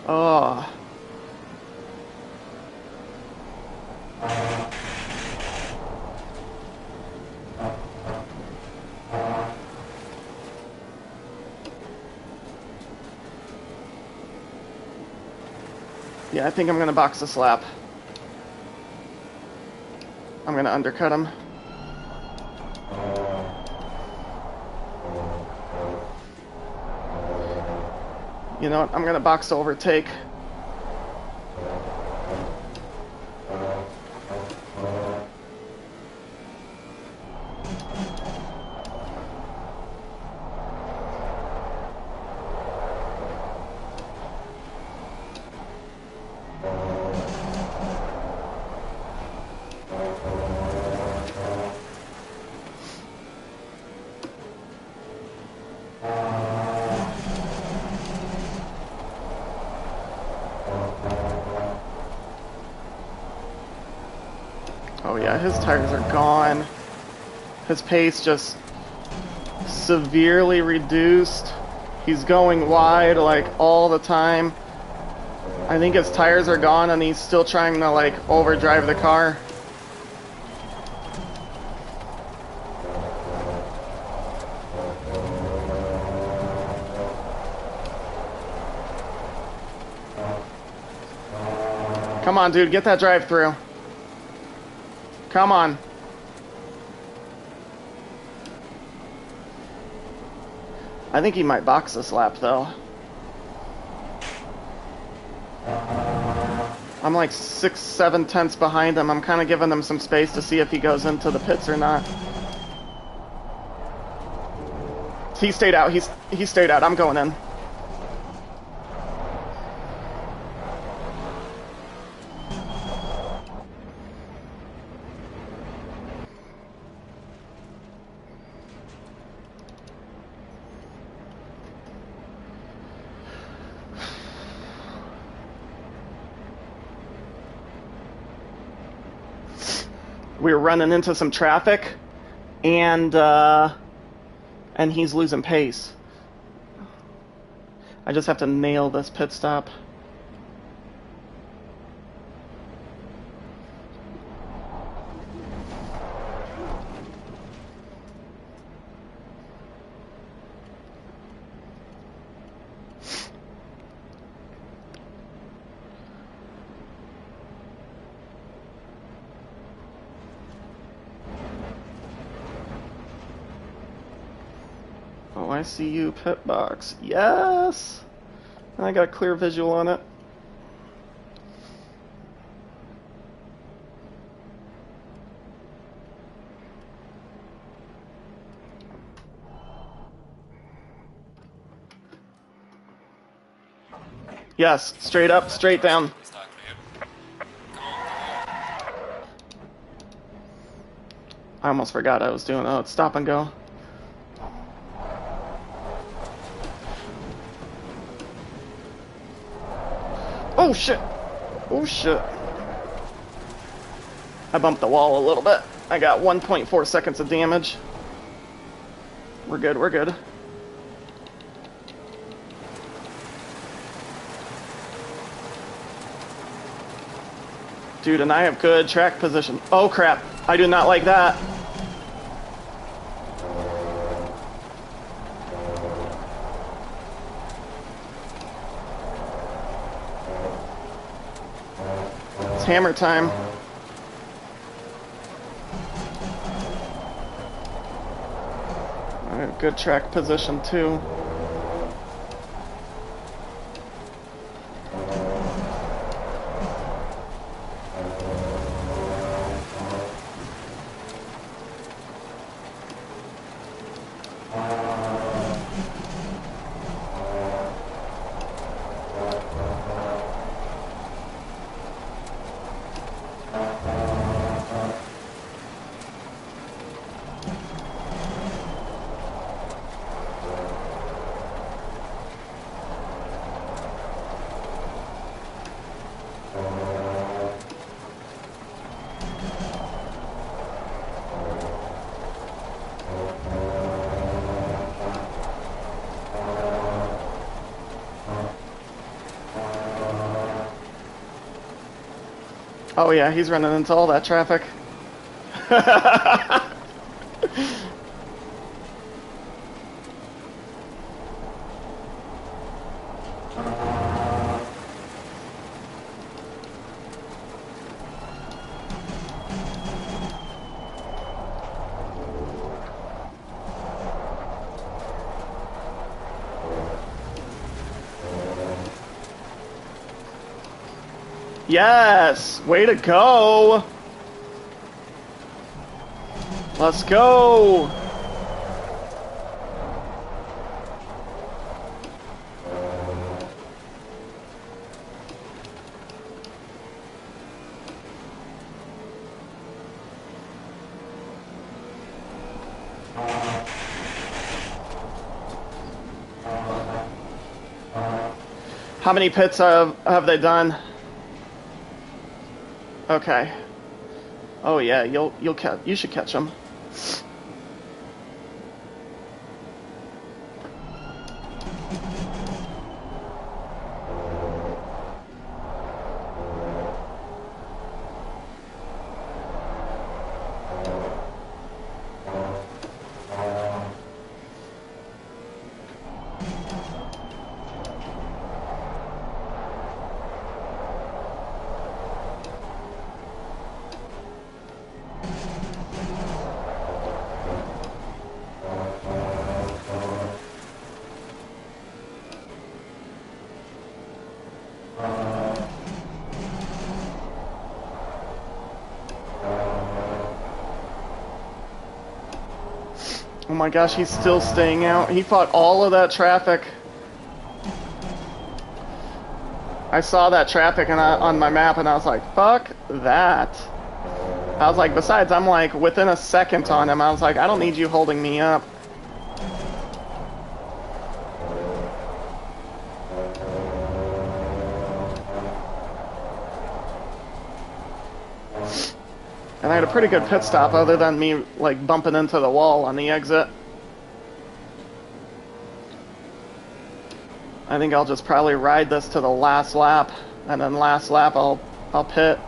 Oh. Yeah, I think I'm gonna box a slap. I'm gonna undercut him. You know what? I'm gonna box to overtake. Oh yeah, his tires are gone. His pace just severely reduced. He's going wide like all the time. I think his tires are gone and he's still trying to like overdrive the car. Come on, dude, get that drive through. Come on. I think he might box this lap, though. I'm like 6-7 tenths behind him. I'm kind of giving him some space to see if he goes into the pits or not. He stayed out. He stayed out. I'm going in. We were running into some traffic, and he's losing pace. I just have to nail this pit stop. Oh, I see you, pit box. Yes! I got a clear visual on it. Yes, straight up, straight down. Start clear. I almost forgot I was doing it. It's stop and go. Oh shit! Oh shit! I bumped the wall a little bit. I got 1.4 seconds of damage. We're good, we're good. Dude, and I have good track position. Oh crap, I do not like that. It's hammer time. I have good track position too. Oh yeah, he's running into all that traffic. Yes! Way to go! Let's go! How many pits have they done? Okay. Oh yeah, you should catch them. Oh my gosh, he's still staying out. He fought all of that traffic. I saw that traffic on my map and I was like, fuck that. I was like, besides, I'm like within a second on him. I was like, I don't need you holding me up. And I had a pretty good pit stop other than me like bumping into the wall on the exit. I think I'll just probably ride this to the last lap, and then last lap I'll pit.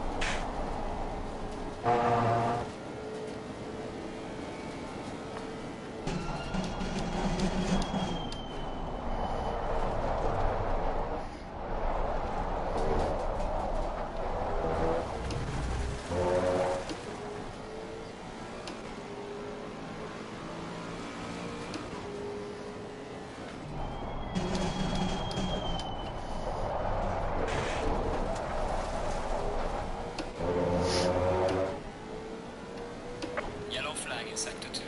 Yellow flag in sector 2.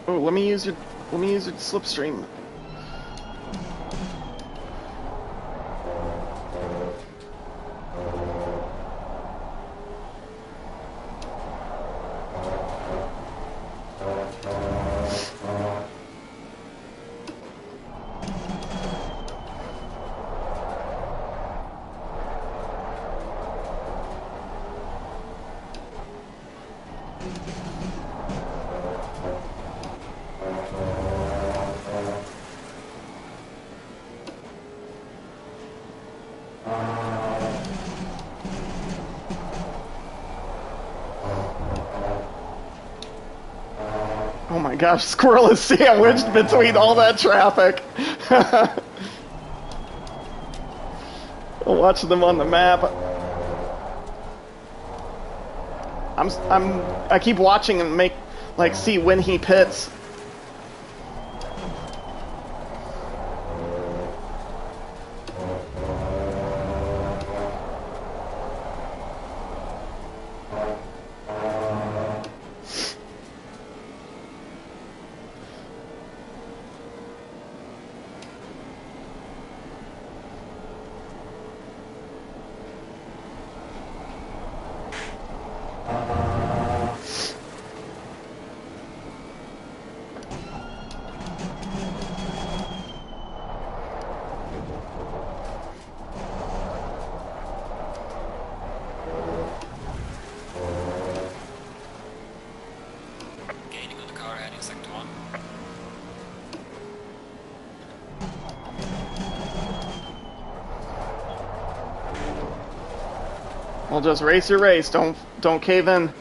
Oh, let me use your slipstream. Oh my gosh, Squirrel is sandwiched between all that traffic. Watching them on the map. I keep watching and see when he pits. Well, just race your race. Don't cave in.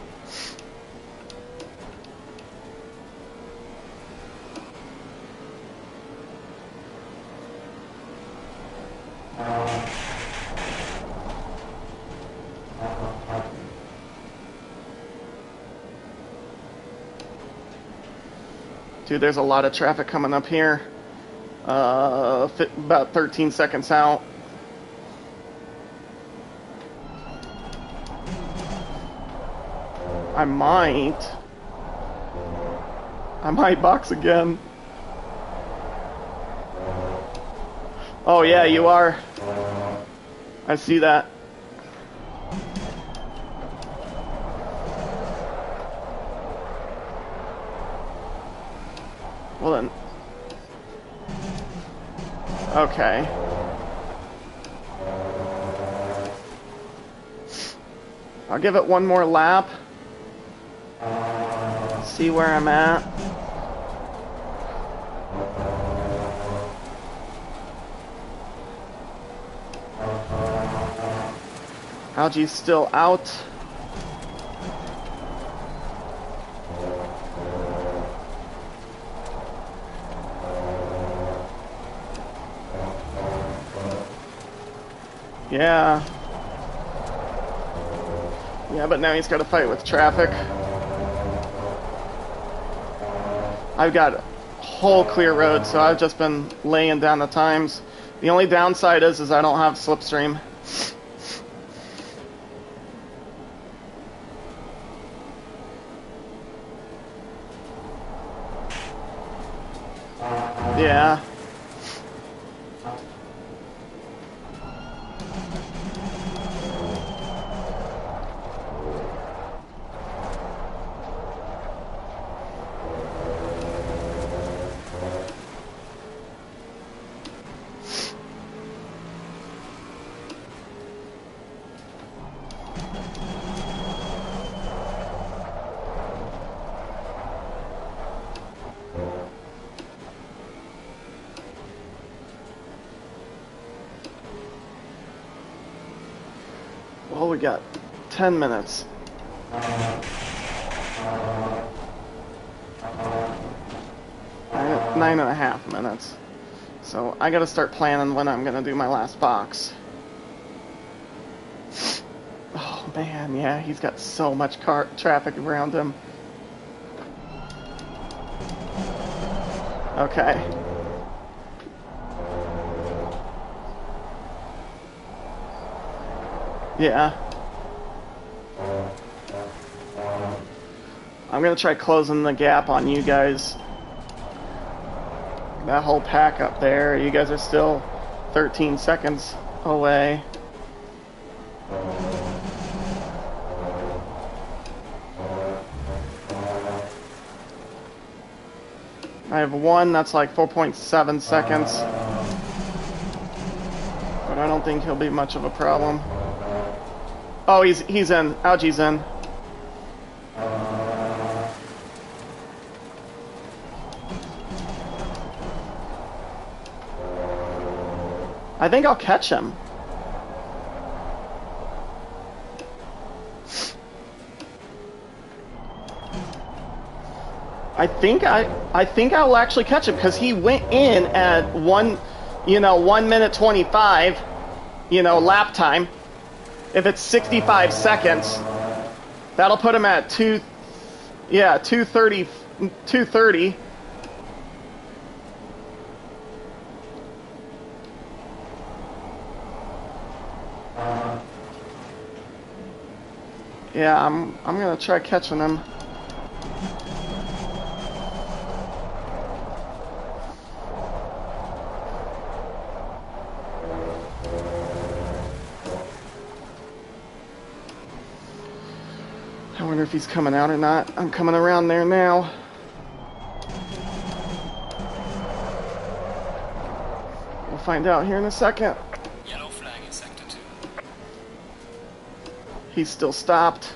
Dude, there's a lot of traffic coming up here. About 13 seconds out. I might box again. Oh yeah, you are. I see that. Well then. Okay. I'll give it one more lap. See where I'm at. Algae's still out. Yeah. Yeah, but now he's got to fight with traffic. I've got whole clear road, so I've just been laying down the times. The only downside is I don't have slipstream. Yeah. Well, we got 10 minutes. Nine and a half minutes. So I gotta start planning when I'm gonna do my last box. Oh man, yeah, he's got so much traffic around him. Okay. Yeah. I'm gonna try closing the gap on you guys. That whole pack up there, you guys are still 13 seconds away. I have one that's like 4.7 seconds. But I don't think he'll be much of a problem. Oh, he's in. Algae's in. I think I'll catch him. I think I'll actually catch him because he went in at 1 minute 25, lap time. If it's 65 seconds, that'll put him at 2:30. Yeah, I'm gonna try catching him. I wonder if he's coming out or not. I'm coming around there now. We'll find out here in a second. Yellow flag in sector 2. He's still stopped.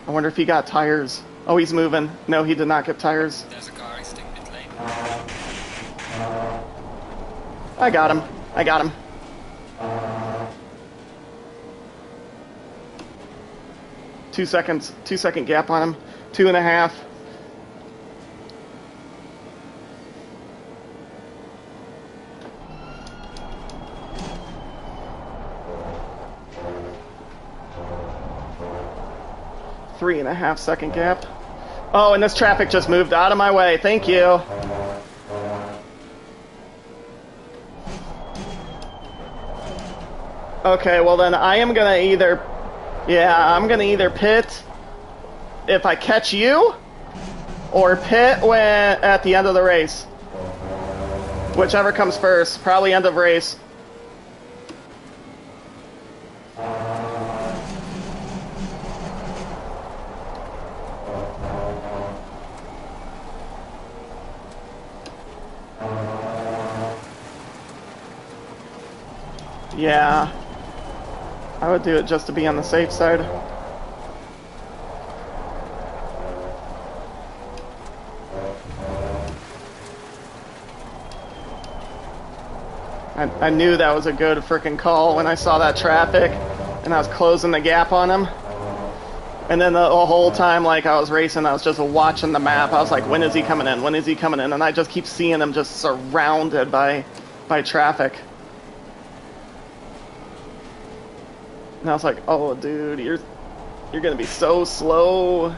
I wonder if he got tires. Oh, he's moving. No, he did not get tires. There's a car exiting pit lane. I got him. 2 seconds, 2 second gap on him. 2.5. Three and a half second gap. Oh, and this traffic just moved out of my way. Thank you. Okay, well then I am gonna either... Yeah, I'm gonna either pit if I catch you, or pit when at the end of the race. Whichever comes first. Probably end of race. Yeah. I would do it just to be on the safe side. I knew that was a good freaking call when I saw that traffic and I was closing the gap on him. And then the whole time, like, I was racing, I was just watching the map. I was like, when is he coming in? When is he coming in? And I just keep seeing him just surrounded by traffic. And I was like, oh, dude, you're gonna be so slow.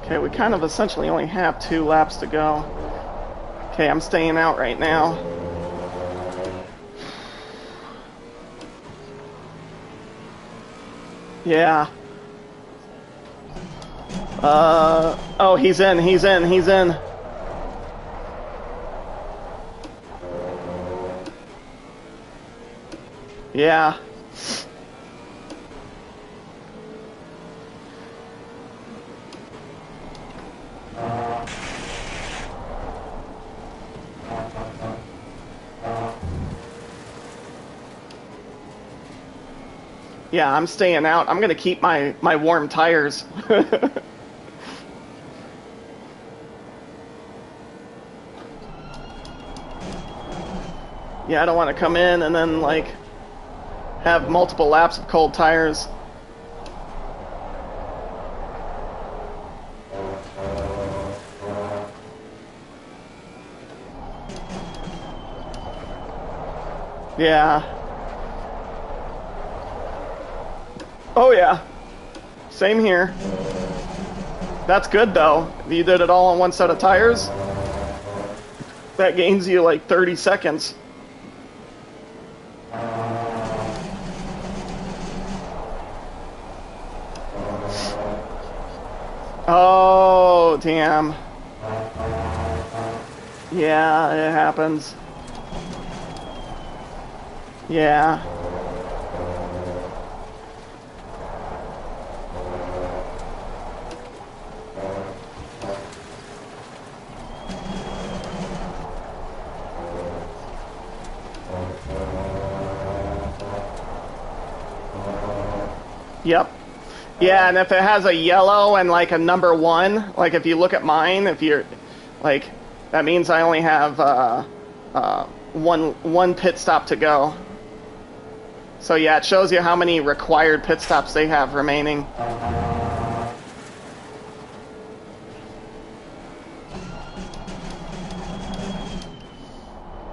Okay, we kind of essentially only have 2 laps to go. Okay, I'm staying out right now. Yeah. Oh, he's in. Yeah. Yeah, I'm staying out. I'm gonna keep my warm tires. Yeah, I don't want to come in and then, like, have multiple laps of cold tires. Yeah. Oh yeah. Same here. That's good though. If you did it all on one set of tires, that gains you like 30 seconds. Oh, damn. Yeah, it happens. Yeah. Yep. Yeah, and if it has a yellow and like a number 1, like if you look at mine, if you're like, that means I only have one pit stop to go. So yeah, it shows you how many required pit stops they have remaining.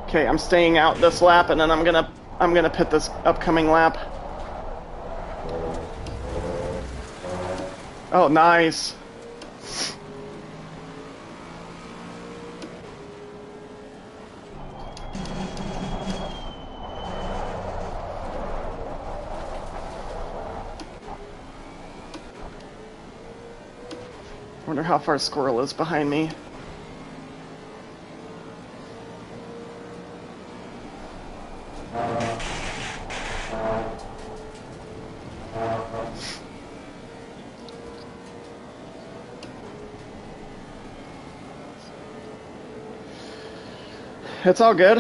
Okay, I'm staying out this lap, and then I'm gonna pit this upcoming lap. Oh, nice. Wonder how far Squirrel is behind me. It's all good.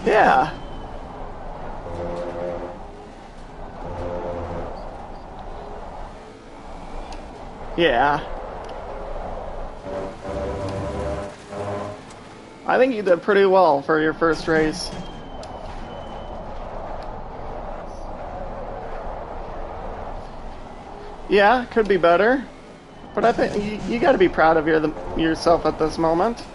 Yeah. Yeah. I think you did pretty well for your first race. Yeah, could be better. But I think you got to be proud of yourself at this moment.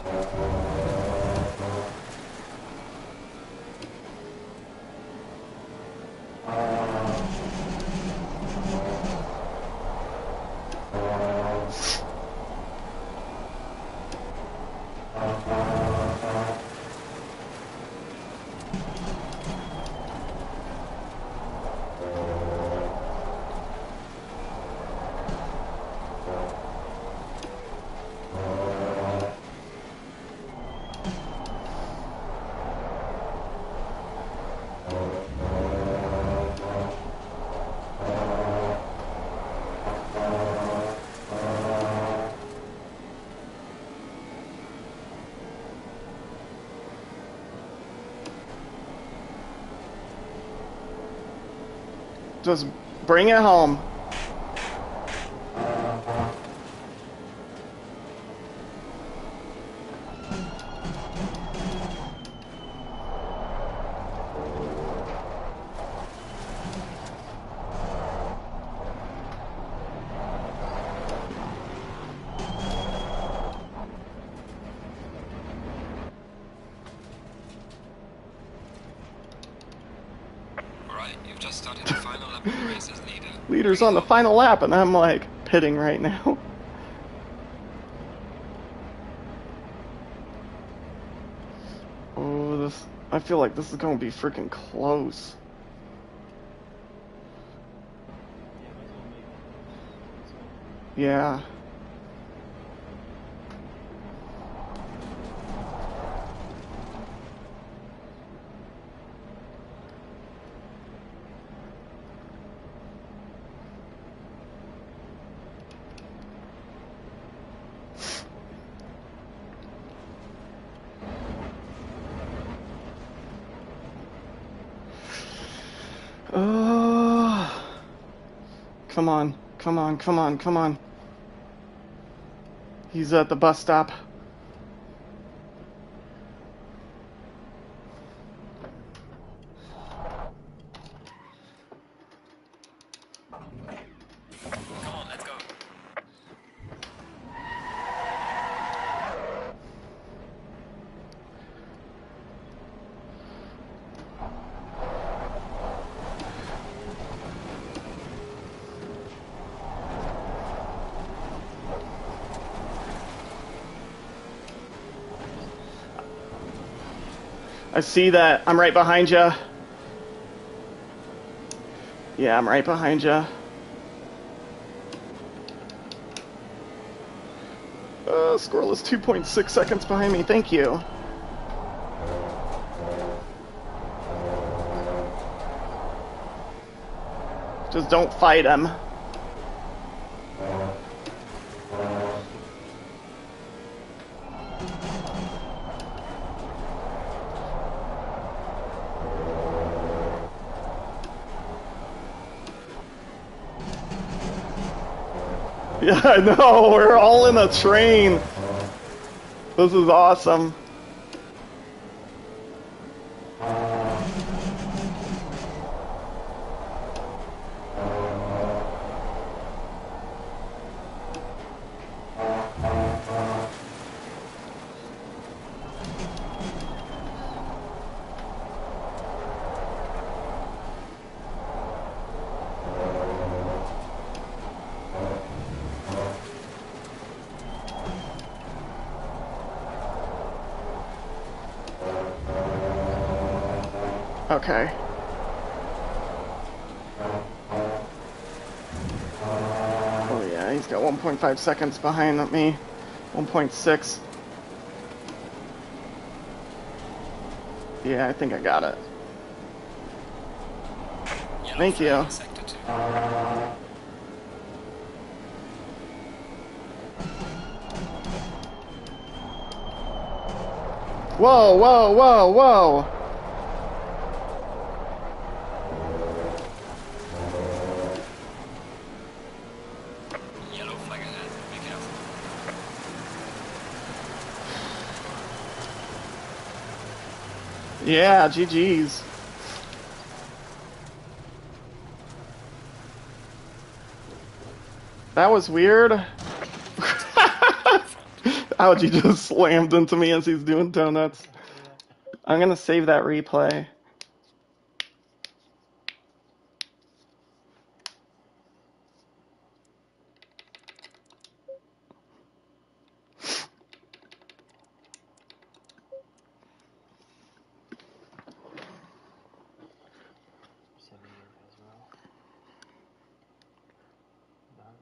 Just bring it home. Alright, you've just started the final lap of the race as leader. Leader's on the final lap, and I'm like pitting right now. Oh, this. I feel like this is gonna be freaking close. Yeah. Come on, come on, come on, come on. He's at the bus stop. Come on, let's go. I see that. I'm right behind you. Yeah, I'm right behind you. Scoreless 2.6 seconds behind me. Thank you. Just don't fight him. Yeah, I know. We're all in a train. This is awesome. Okay. Oh yeah, he's got 1.5 seconds behind me. 1.6. Yeah, I think I got it. Yellow Thank you. flag in sector 2. Whoa, whoa, whoa, whoa! Yellow flag ahead. Be careful. Yeah, GG's. That was weird. Ouch, he just slammed into me as he's doing donuts. Yeah. I'm gonna save that replay. Saving it as well. Done.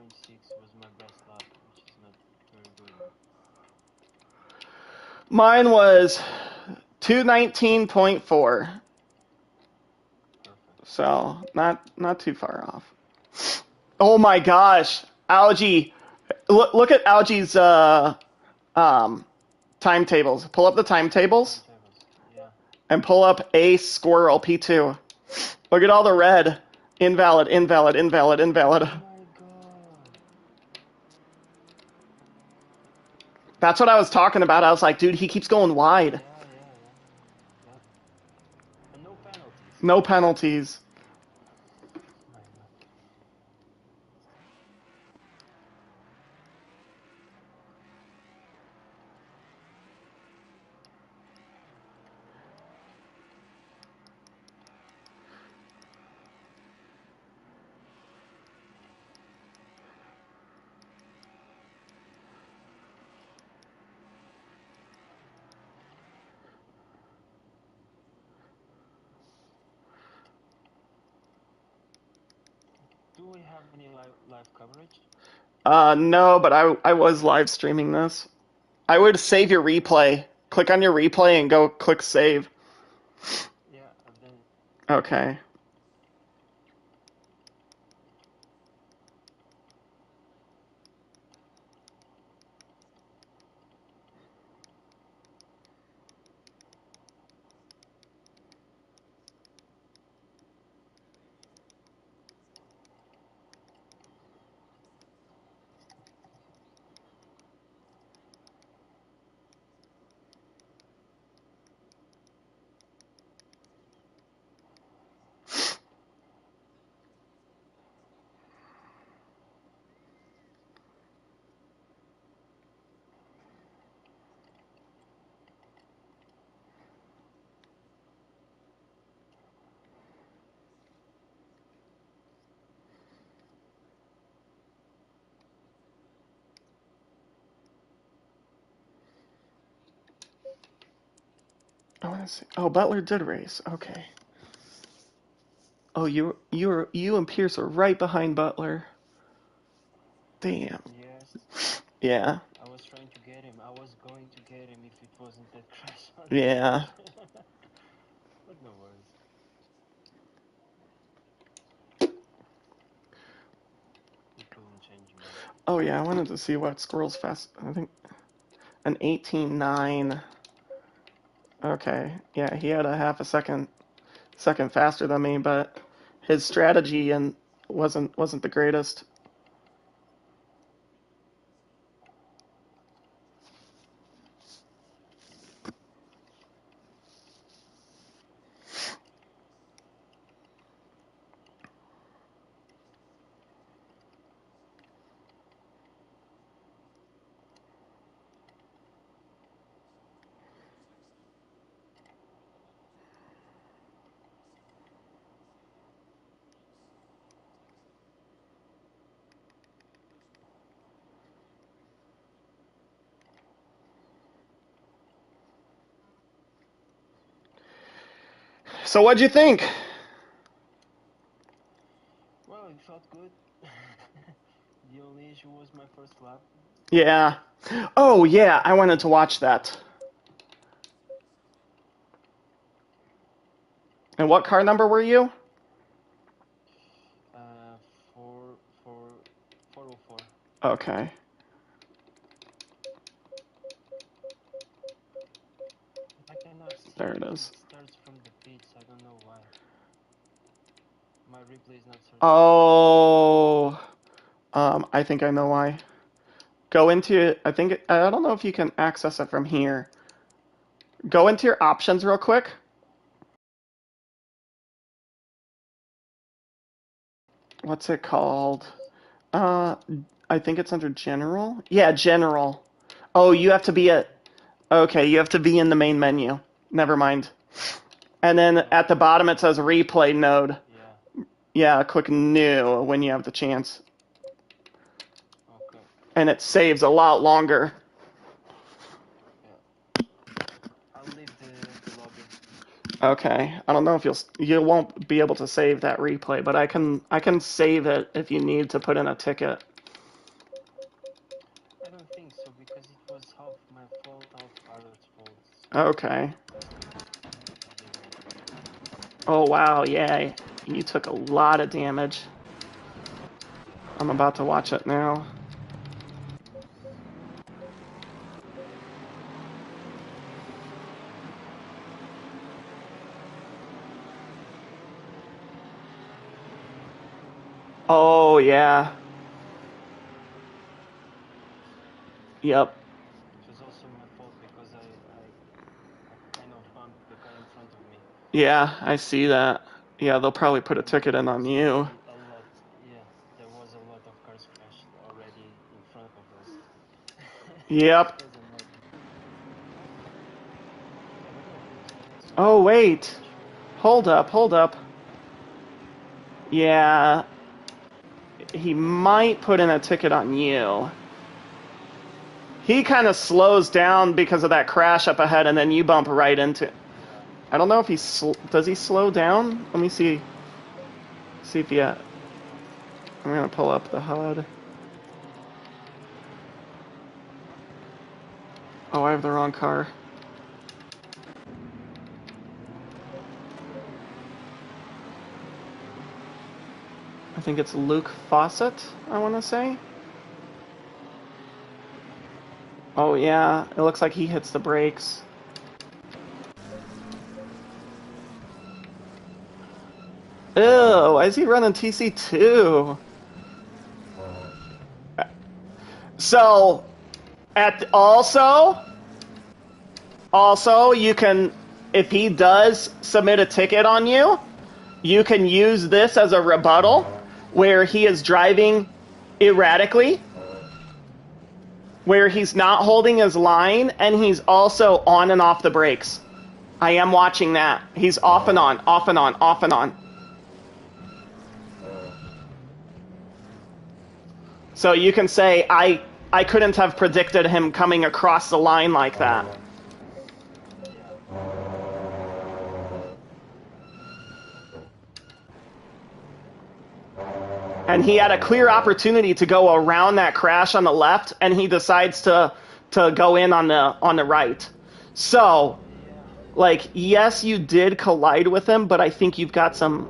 .6 was my best lap, which is not very good. Mine was 219.4. Perfect. So not too far off. Oh my gosh, Algie! Look at Algie's um, timetables. Pull up the timetables Timetables. Yeah. and pull up a squirrel P2. Look at all the red. Invalid, invalid, invalid, invalid. Oh my god. That's what I was talking about. I was like, dude, he keeps going wide. Yeah. And no penalties. No penalties. My god. Do we have any live coverage? No, but I was live streaming this. I would save your replay. Click on your replay and go click save. Yeah, I've done it. Okay. I want to see. Oh, Butler did race. Okay. Oh, you and Pierce are right behind Butler. Damn. Yes. Yeah. I was trying to get him. I was going to get him if it wasn't that crash on the Yeah. edge. But no worries. We couldn't change much. Oh yeah, I wanted to see what Squirrel's fast. I think an 18.9. Okay. Yeah, he had a half a second faster than me, but his strategy and wasn't the greatest. So what'd you think? Well, it felt good. The only issue was my first lap. Yeah. Oh yeah, I wanted to watch that. And what car number were you? Uh, 404. Okay. I can There it is. It starts from the pits, I don't know why. My replay is not sorted. Oh, I think I know why. Go into, I don't know if you can access it from here. Go into your options real quick. What's it called? I think it's under general. Yeah, general. Oh, you have to be okay, you have to be in the main menu. Never mind. And then at the bottom it says replay node. Yeah, Yeah, click new when you have the chance. okay. And it saves a lot longer. Yeah. I'll leave the lobby. Okay. I don't know if you won't be able to save that replay, but I can save it if you need to put in a ticket. I don't think so, because it was half my fault, half Arrod's fault. Okay. Oh wow, yeah. You took a lot of damage. I'm about to watch it now. Oh yeah. Yep. It was also my fault because I kind of bumped the car in front of me. Yeah, I see that. Yeah, they'll probably put a ticket in on you. A lot, yeah. There was a lot of cars crashed already in front of us. Yep. It was annoying. I don't know if it was points. Oh wait. I'm not sure. Hold up. Yeah. He might put in a ticket on you. He kind of slows down because of that crash up ahead, and then you bump right into it. Yeah. I don't know if does he slow down? Let me see. See if he. I'm gonna pull up the HUD. Oh, I have the wrong car. I think it's Luke Fawcett, I want to say. Oh yeah, it looks like he hits the brakes. Ew, why is he running TC2? So, also, you can, if he does submit a ticket on you, you can use this as a rebuttal where he is driving erratically, where he's not holding his line, and he's also on and off the brakes. I am watching that. He's off and on, off and on, off and on. So you can say, I couldn't have predicted him coming across the line like that. And he had a clear opportunity to go around that crash on the left, and he decides to go in on the right. So, like, yes, you did collide with him, but I think you've got some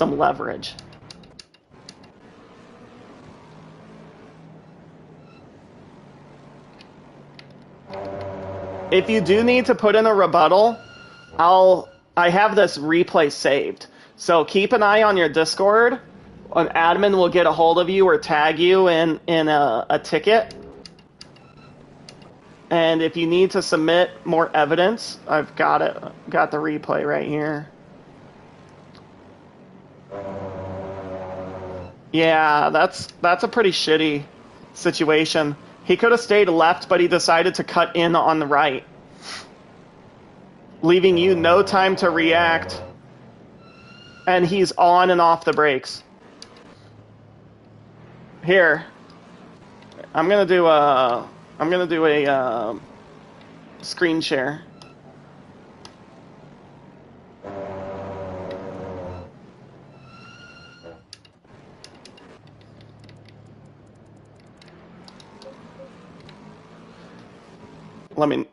leverage. If you do need to put in a rebuttal, I have this replay saved. So keep an eye on your Discord. An admin will get a hold of you or tag you in a ticket. And if you need to submit more evidence, I've got it. Got the replay right here. Yeah, that's a pretty shitty situation. He could have stayed left, but he decided to cut in on the right, leaving you no time to react. And he's on and off the brakes. Here, I'm gonna do a screen share. Let me.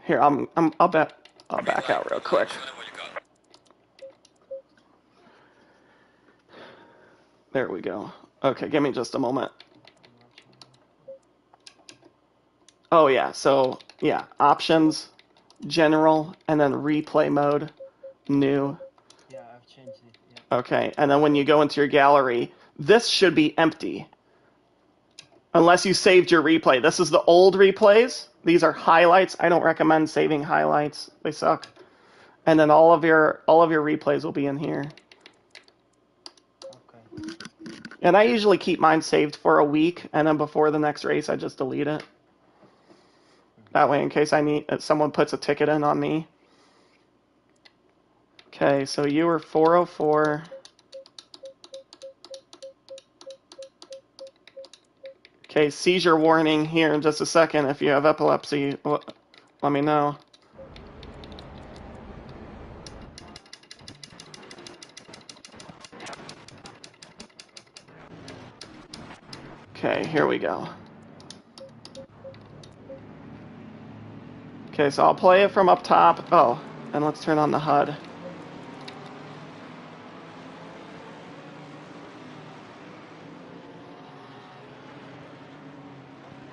Here I'll back out real quick. There we go. Okay, give me just a moment. Oh yeah, so yeah, options, general, and then replay mode, new. Yeah, I've changed it. Yeah. Okay, and then when you go into your gallery, this should be empty. Unless you saved your replay. This is the old replays. These are highlights. I don't recommend saving highlights. They suck. And then all of your replays will be in here. Okay. And I usually keep mine saved for a week, and then before the next race, I just delete it. That way, in case someone puts a ticket in on me. Okay, so you were 404. Okay, seizure warning here in just a second. If you have epilepsy, let me know. Okay, here we go. Okay, so I'll play it from up top. Oh, and let's turn on the HUD.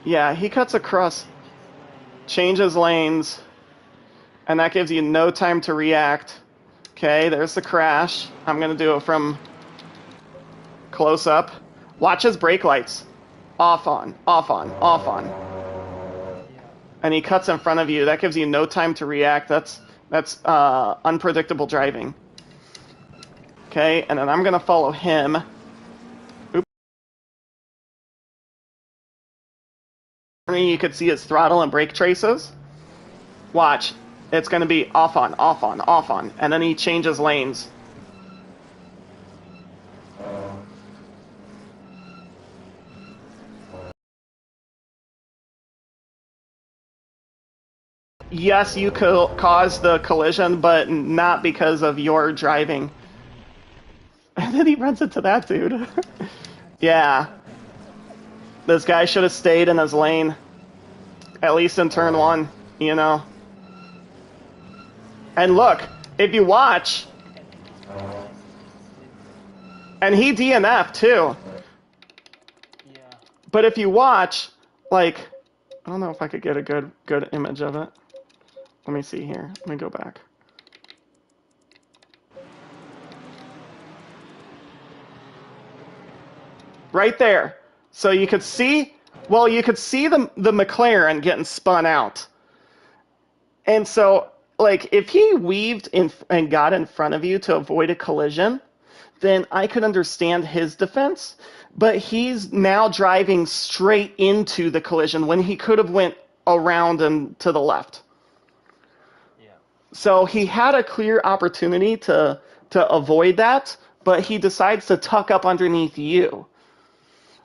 Yeah, he cuts across, changes lanes, and that gives you no time to react. Okay, there's the crash. I'm going to do it from close up. Watch his brake lights. Off on, off on, off on. And he cuts in front of you. That gives you no time to react. That's unpredictable driving. Okay, and then I'm going to follow him. Oops. You could see his throttle and brake traces. Watch. It's going to be off on, off on, off on. And then he changes lanes. Yes, you caused the collision, but not because of your driving. And then he runs into that dude. Yeah. This guy should have stayed in his lane. At least in turn one, you know. And look, if you watch, and he DNF'd too. Yeah. But if you watch, like, I don't know if I could get a good image of it. Let me see here. Let me go back. Right there. So you could see, well, you could see the McLaren getting spun out. And so, like, if he weaved in and got in front of you to avoid a collision, then I could understand his defense. But he's now driving straight into the collision when he could have went around and to the left. Yeah. So he had a clear opportunity to avoid that, but he decides to tuck up underneath you.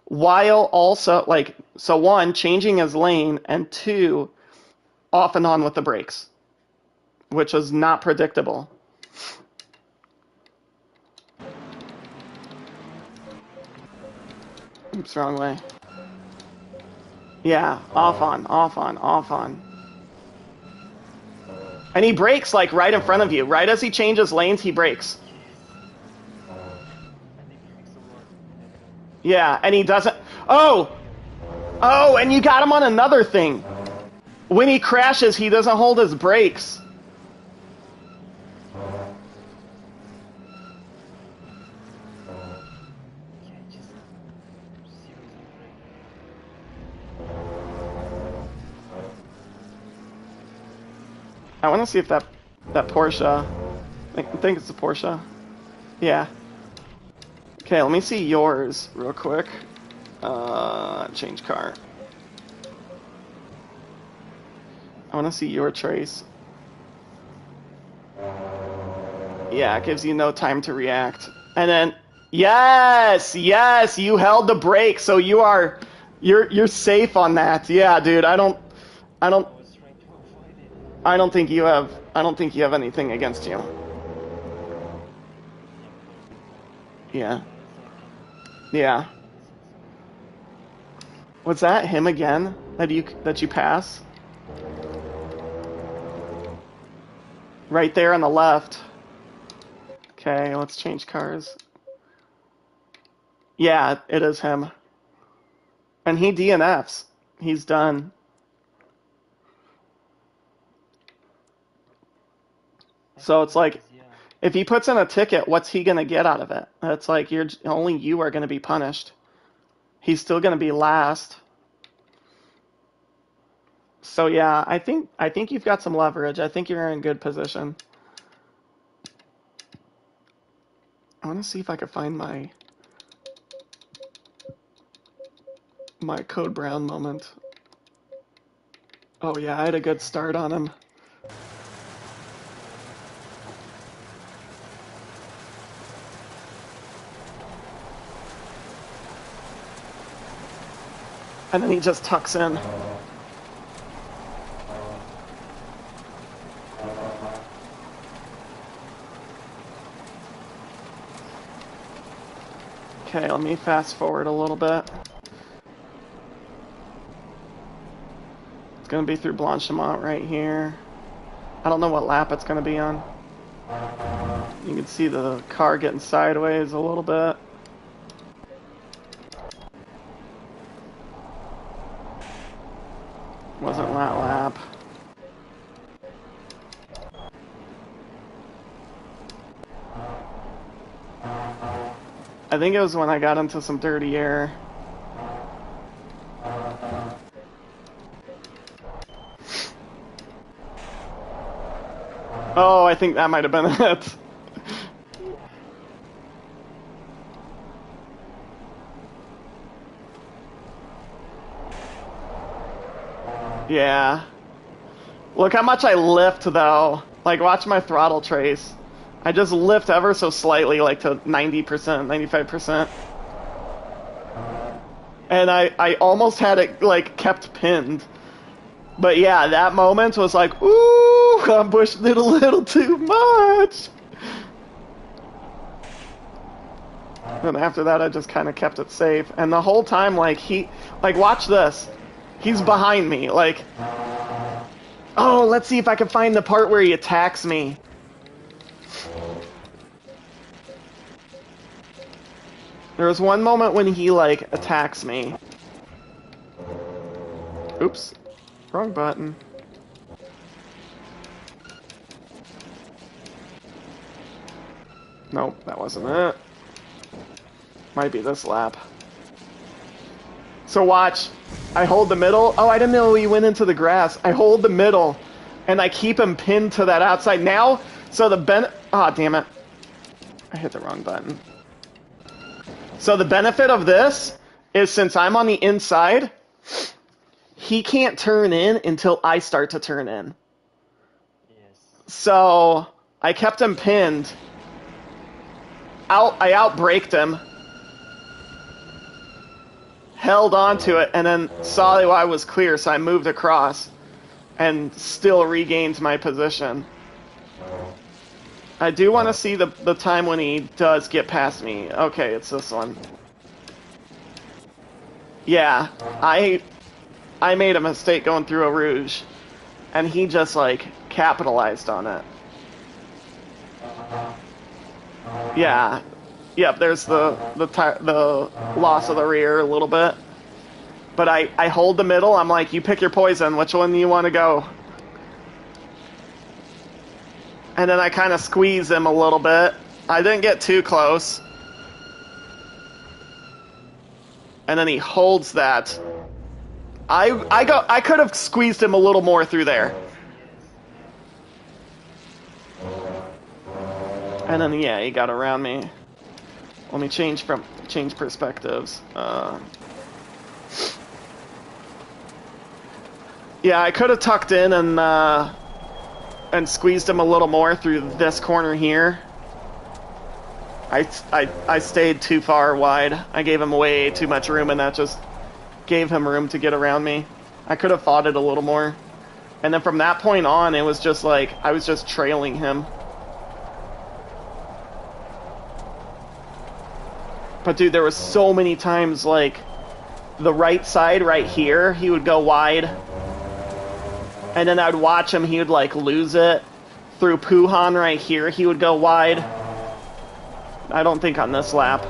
While also, like, so one, changing his lane, and two, off and on with the brakes, which was not predictable. Oops, wrong way. Yeah, off on, off on, off on. And he brakes, like, right in front of you. Right as he changes lanes, he brakes. Yeah, and he doesn't... Oh! Oh, and you got him on another thing. When he crashes, he doesn't hold his brakes. I want to see if that Porsche... I think it's a Porsche. Yeah. Okay, let me see yours real quick. Change car. I want to see your trace. Yeah, it gives you no time to react. And then, yes, you held the brake, so you're safe on that. Yeah, dude, I don't think you have anything against you. Yeah. Yeah. Was that him again that you pass? Right there on the left. Okay, let's change cars. Yeah, it is him. And he DNFs. He's done. So it's like, Yeah. if he puts in a ticket, what's he gonna get out of it? It's like only you are gonna be punished. He's still gonna be last. So yeah, I think you've got some leverage. I think you're in good position. I want to see if I can find my Code Brown moment. Oh yeah, I had a good start on him. And then he just tucks in. Okay, let me fast forward a little bit. It's gonna be through Blanchimont right here. I don't know what lap it's gonna be on. You can see the car getting sideways a little bit. Wasn't that lap. I think it was when I got into some dirty air. Oh, I think that might have been it. Yeah. Look how much I lift, though. Like, watch my throttle trace. I just lift ever so slightly, like to 90%, 95%. And I almost had it, like, kept pinned. But yeah, that moment was like, ooh, I'm pushing it a little too much. And after that, I just kind of kept it safe. And the whole time, like, watch this. He's behind me, like, oh, let's see if I can find the part where he attacks me. There was one moment when he, like, attacks me. Oops. Wrong button. Nope, that wasn't it. Might be this lap. So watch. I hold the middle. Oh, I didn't know he went into the grass. I hold the middle, and I keep him pinned to that outside. Now, so oh, damn it. I hit the wrong button. So the benefit of this is since I'm on the inside, he can't turn in until I start to turn in. Yes. So I kept him pinned. I outbraked him. Held onto it, and then saw that I was clear, so I moved across and still regained my position. I do want to see the time when he does get past me. Okay, it's this one. Yeah, I made a mistake going through a rouge, and he just, like, capitalized on it. Yeah. Yep, there's the loss of the rear a little bit. But I hold the middle. I'm like, you pick your poison. Which one do you want to go? And then I kind of squeeze him a little bit. I didn't get too close. And then he holds that. I could have squeezed him a little more through there. And then, yeah, he got around me. Let me change perspectives. Yeah, I could have tucked in and squeezed him a little more through this corner here. I stayed too far wide. I gave him way too much room, and that just gave him room to get around me. I could have fought it a little more. And then from that point on, it was just like, I was just trailing him. But dude, there was so many times, like, the right side right here, he would go wide. And then I'd watch him, he would, like, lose it. Through Puhan right here, he would go wide. I don't think on this lap.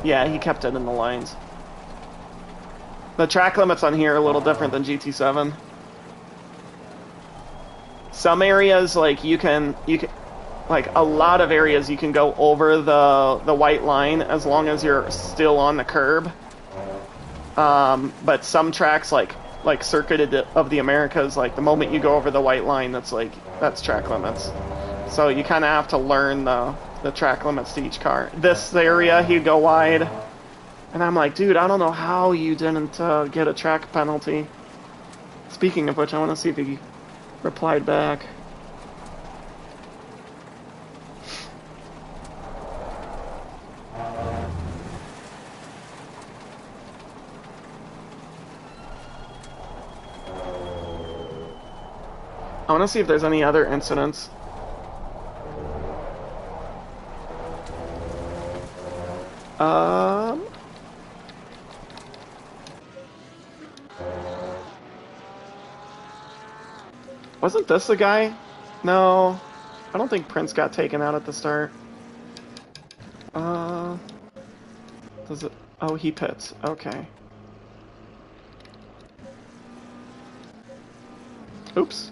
Yeah, he kept it in the lines. The track limits on here are a little different than GT7. some areas like you can like a lot of areas you can go over the white line as long as you're still on the curb. But some tracks like Circuit of the Americas, like the moment you go over the white line, that's track limits. So you kind of have to learn the track limits to each car. This area he'd go wide, and I'm like, dude, I don't know how you didn't get a track penalty. Speaking of which, I want to see if he replied back. I want to see if there's any other incidents. Wasn't this the guy? No, I don't think Prince got taken out at the start. Does it? Oh, he pits. Okay. Oops.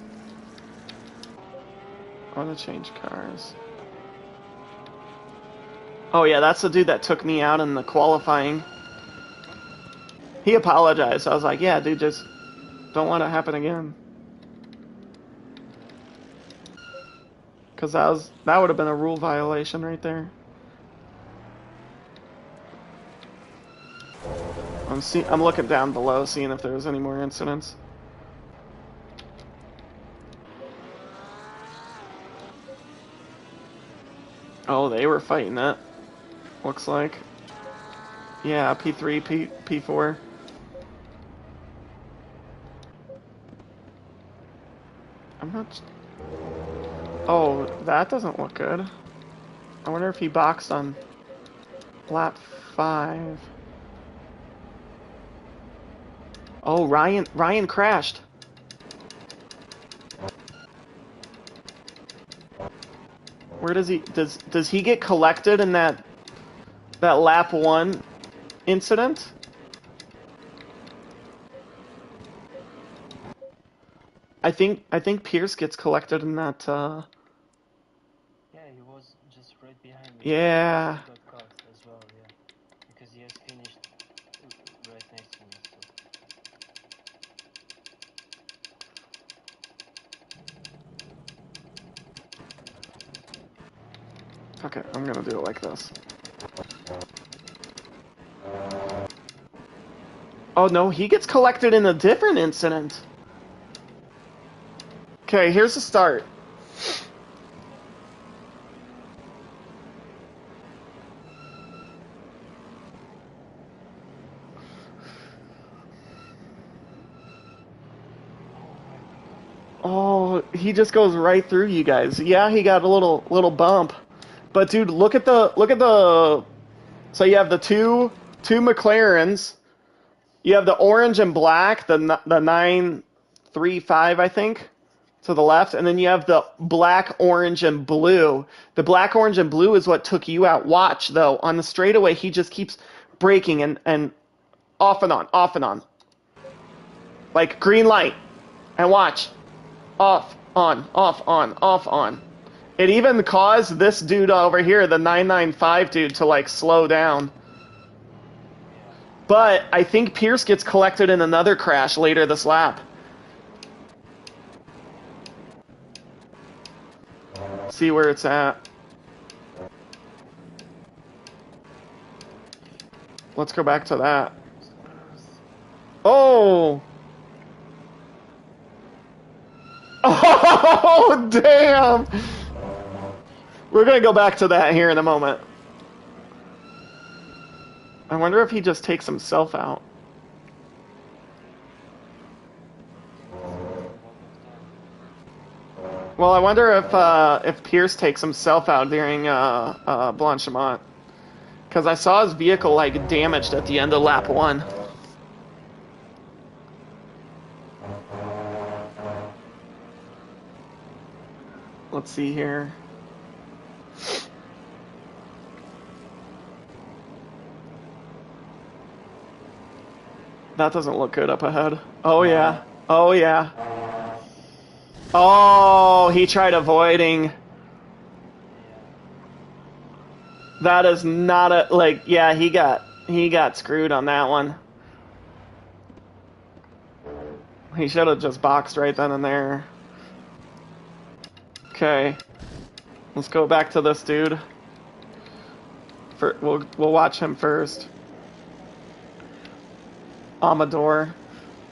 I want to change cars. Oh yeah, that's the dude that took me out in the qualifying. He apologized. I was like, yeah, dude, just don't let it happen again. Cause that would have been a rule violation right there. I'm looking down below, seeing if there's any more incidents. Oh, they were fighting it. Looks like. Yeah, P3, P4. I'm not... Oh, that doesn't look good. I wonder if he boxed on lap 5. Oh, Ryan crashed. Where does he does he get collected in that lap 1 incident? I think Pierce gets collected in that Yeah, he was just right behind me. Yeah. He got caught as well, yeah. Because he has finished right next to me, so. Okay, I'm gonna do it like this. Oh no, he gets collected in a different incident. Okay, here's the start. Oh, he just goes right through you guys. Yeah, he got a little bump. But dude, look at the so you have the two McLarens. You have the orange and black, the 935, I think, to the left, and then you have the black, orange, and blue. The black, orange, and blue is what took you out. Watch though, on the straightaway, he just keeps braking and off and on. Like green light, and watch, off, on, off, on, off, on. It even caused this dude over here, the 995 dude, to like slow down. But I think Pierce gets collected in another crash later this lap. See where it's at. Let's go back to that. Oh! Oh, damn! We're gonna go back to that here in a moment. I wonder if he just takes himself out. Well, I wonder if Pierce takes himself out during Blanchimont, because I saw his vehicle like damaged at the end of lap 1. Let's see here. That doesn't look good up ahead. Oh yeah. Oh yeah. Oh, he tried avoiding. That is not a like. Yeah, he got screwed on that one. He should have just boxed right then and there. Okay, let's go back to this dude. We'll watch him first. Amador.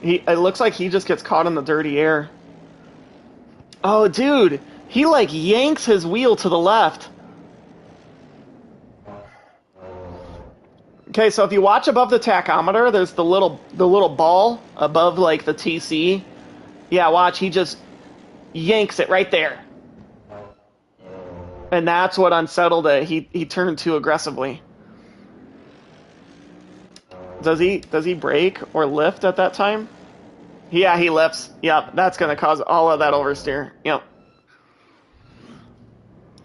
It looks like he just gets caught in the dirty air. Oh, dude, he like yanks his wheel to the left. Okay, so if you watch above the tachometer, there's the little ball above like the TC. Yeah, watch, he just yanks it right there. And that's what unsettled it. He turned too aggressively. Does he brake or lift at that time? Yeah, he lifts. Yep, that's gonna cause all of that oversteer. Yep.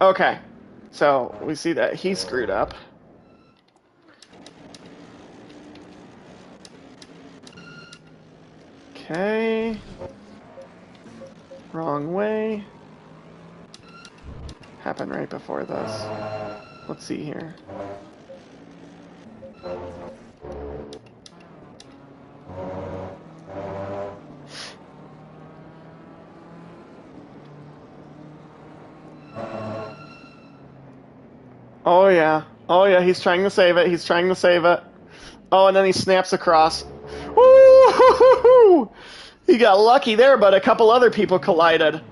Okay, so we see that he screwed up. Okay. Wrong way. Happened right before this. Let's see here. Oh yeah. Oh yeah, he's trying to save it. He's trying to save it. Oh, and then he snaps across. Woo! He got lucky there, but a couple other people collided.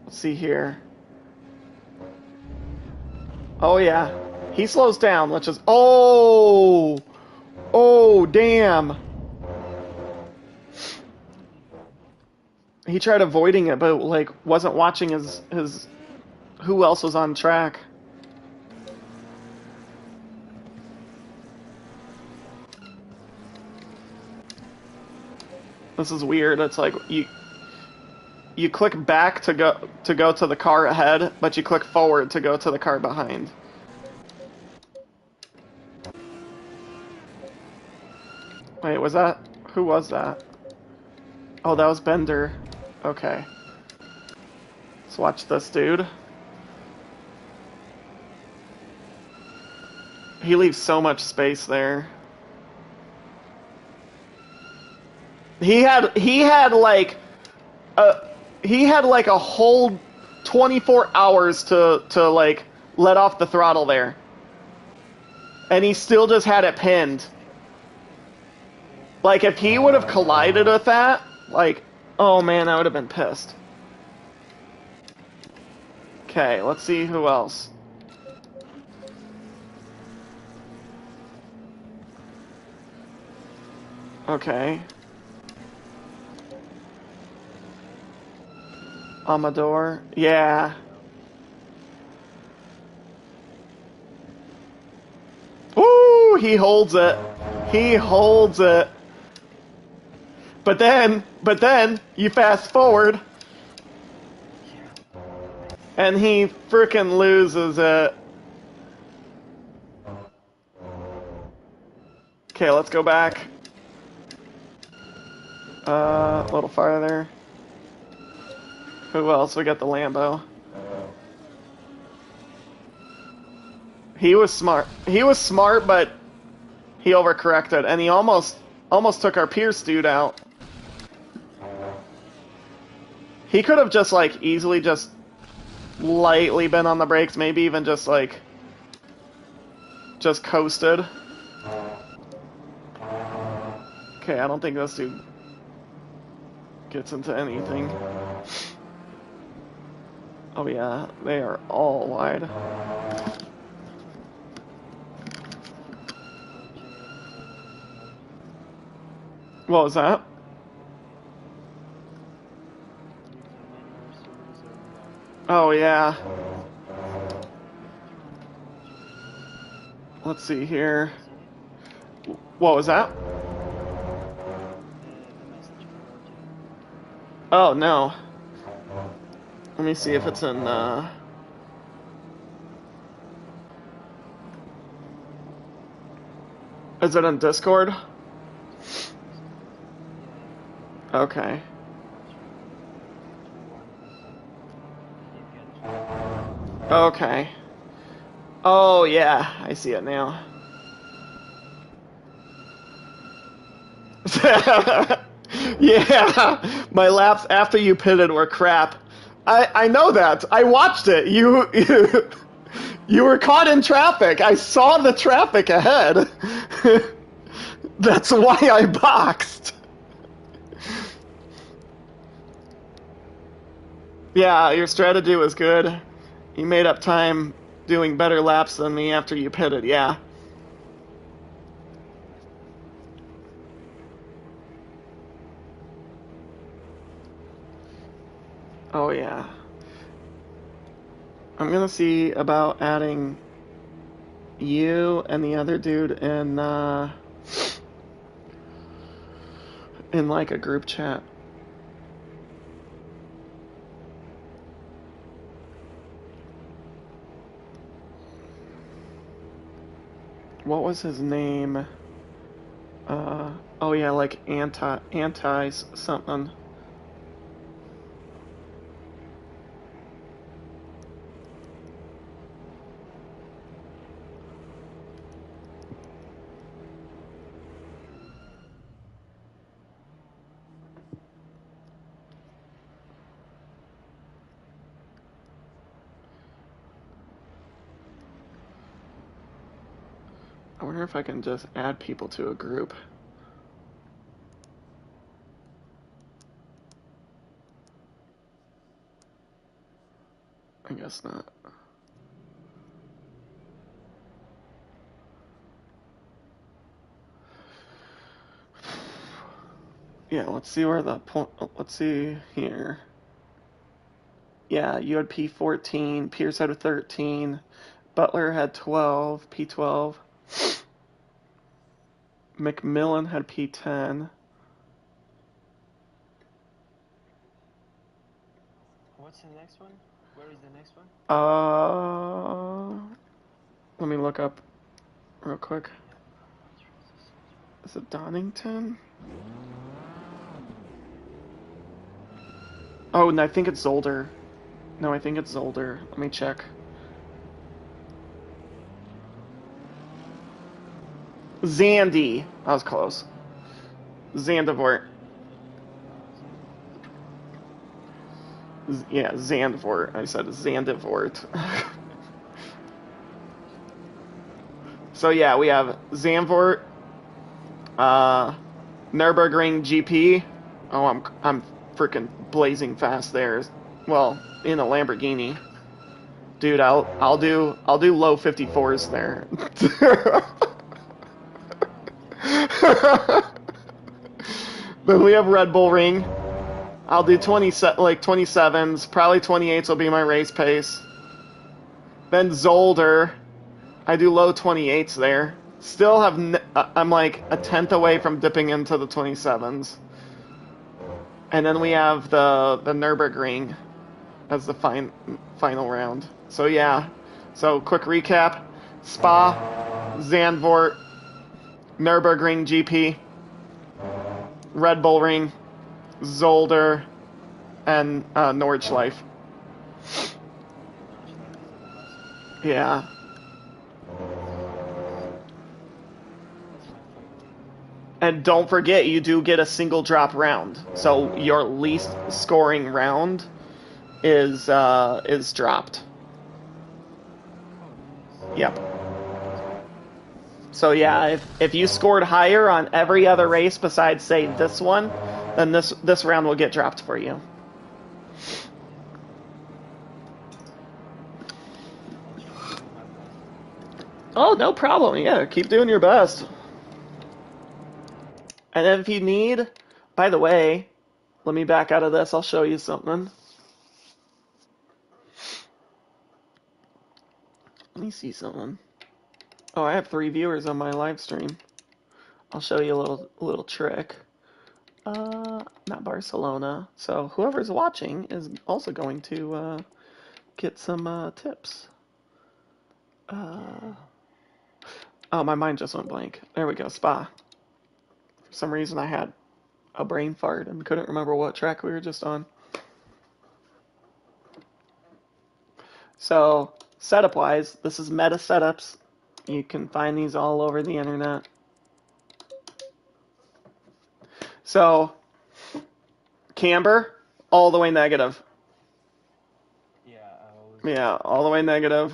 Let's see here. Oh yeah. He slows down, which is... Oh! Oh, damn. He tried avoiding it, but like wasn't watching his who else was on track. This is weird. It's like you click back to go to the car ahead, but you click forward to go to the car behind. Wait, was that... Who was that? Oh, that was Bender. Okay. Let's watch this dude. He leaves so much space there. He had like a whole 24 hours to like let off the throttle there. And he still just had it pinned. Like if he would have collided with that, like, oh man, I would have been pissed. Okay, let's see who else. Okay. Amador. Yeah. Ooh, he holds it. He holds it. But then you fast forward and he frickin' loses it. Okay, let's go back. A little farther. Who else? We got the Lambo. He was smart. He was smart, but he overcorrected, and he almost took our Pierce dude out. He could have just like easily just lightly been on the brakes, maybe even just like just coasted. Okay, I don't think this dude gets into anything. Oh yeah, they are all wide. What was that? Oh yeah. Let's see here. What was that? Oh no. Let me see if it's in Is it on Discord? Yeah. Okay. Okay. Oh, yeah. I see it now. Yeah. My laps after you pitted were crap. I know that. I watched it. You were caught in traffic. I saw the traffic ahead. That's why I boxed. Yeah, your strategy was good. You made up time doing better laps than me after you pitted, yeah. Oh, yeah. I'm gonna see about adding you and the other dude in like a group chat. What was his name? Oh yeah, like anti something. I wonder if I can just add people to a group. I guess not. Yeah, let's see where the point. Let's see here. Yeah, you had P14, Pierce had 13, Butler had 12, P12, McMillan had P10. What's the next one? Where is the next one? Let me look up real quick. Yeah. Is it Donington? Oh, and I think it's Zolder. No, I think it's Zolder. Let me check. Zandy. I was close. Zandvoort. Yeah, Zandvoort. I said Zandvoort. So yeah, we have Zandvoort, Nürburgring GP. Oh, I'm freaking blazing fast there. Well, in a Lamborghini. Dude, I'll do low 54s there. Then we have Red Bull Ring. I'll do 27s, probably 28s will be my race pace. Then Zolder, I do low 28s there. Still have I'm like a tenth away from dipping into the 27s. And then we have the Nürburgring as the final round. So yeah. So quick recap: Spa, Zandvoort, Nürburgring GP, Red Bull Ring, Zolder, and Nordschleife. Yeah. And don't forget, you do get a single drop round. So your least scoring round is dropped. Yep. So yeah, if you scored higher on every other race besides say this one, then this round will get dropped for you. Oh, no problem. Yeah, keep doing your best. And if you need, by the way, let me back out of this. I'll show you something. Let me see something. Oh, I have 3 viewers on my live stream. I'll show you a little trick. Not Barcelona. So whoever's watching is also going to get some tips. Oh, my mind just went blank. There we go, Spa. For some reason I had a brain fart and couldn't remember what track we were just on. So, setup-wise, this is meta setups. You can find these all over the internet. So, camber, all the way negative. Yeah, I always. Yeah, all the way negative.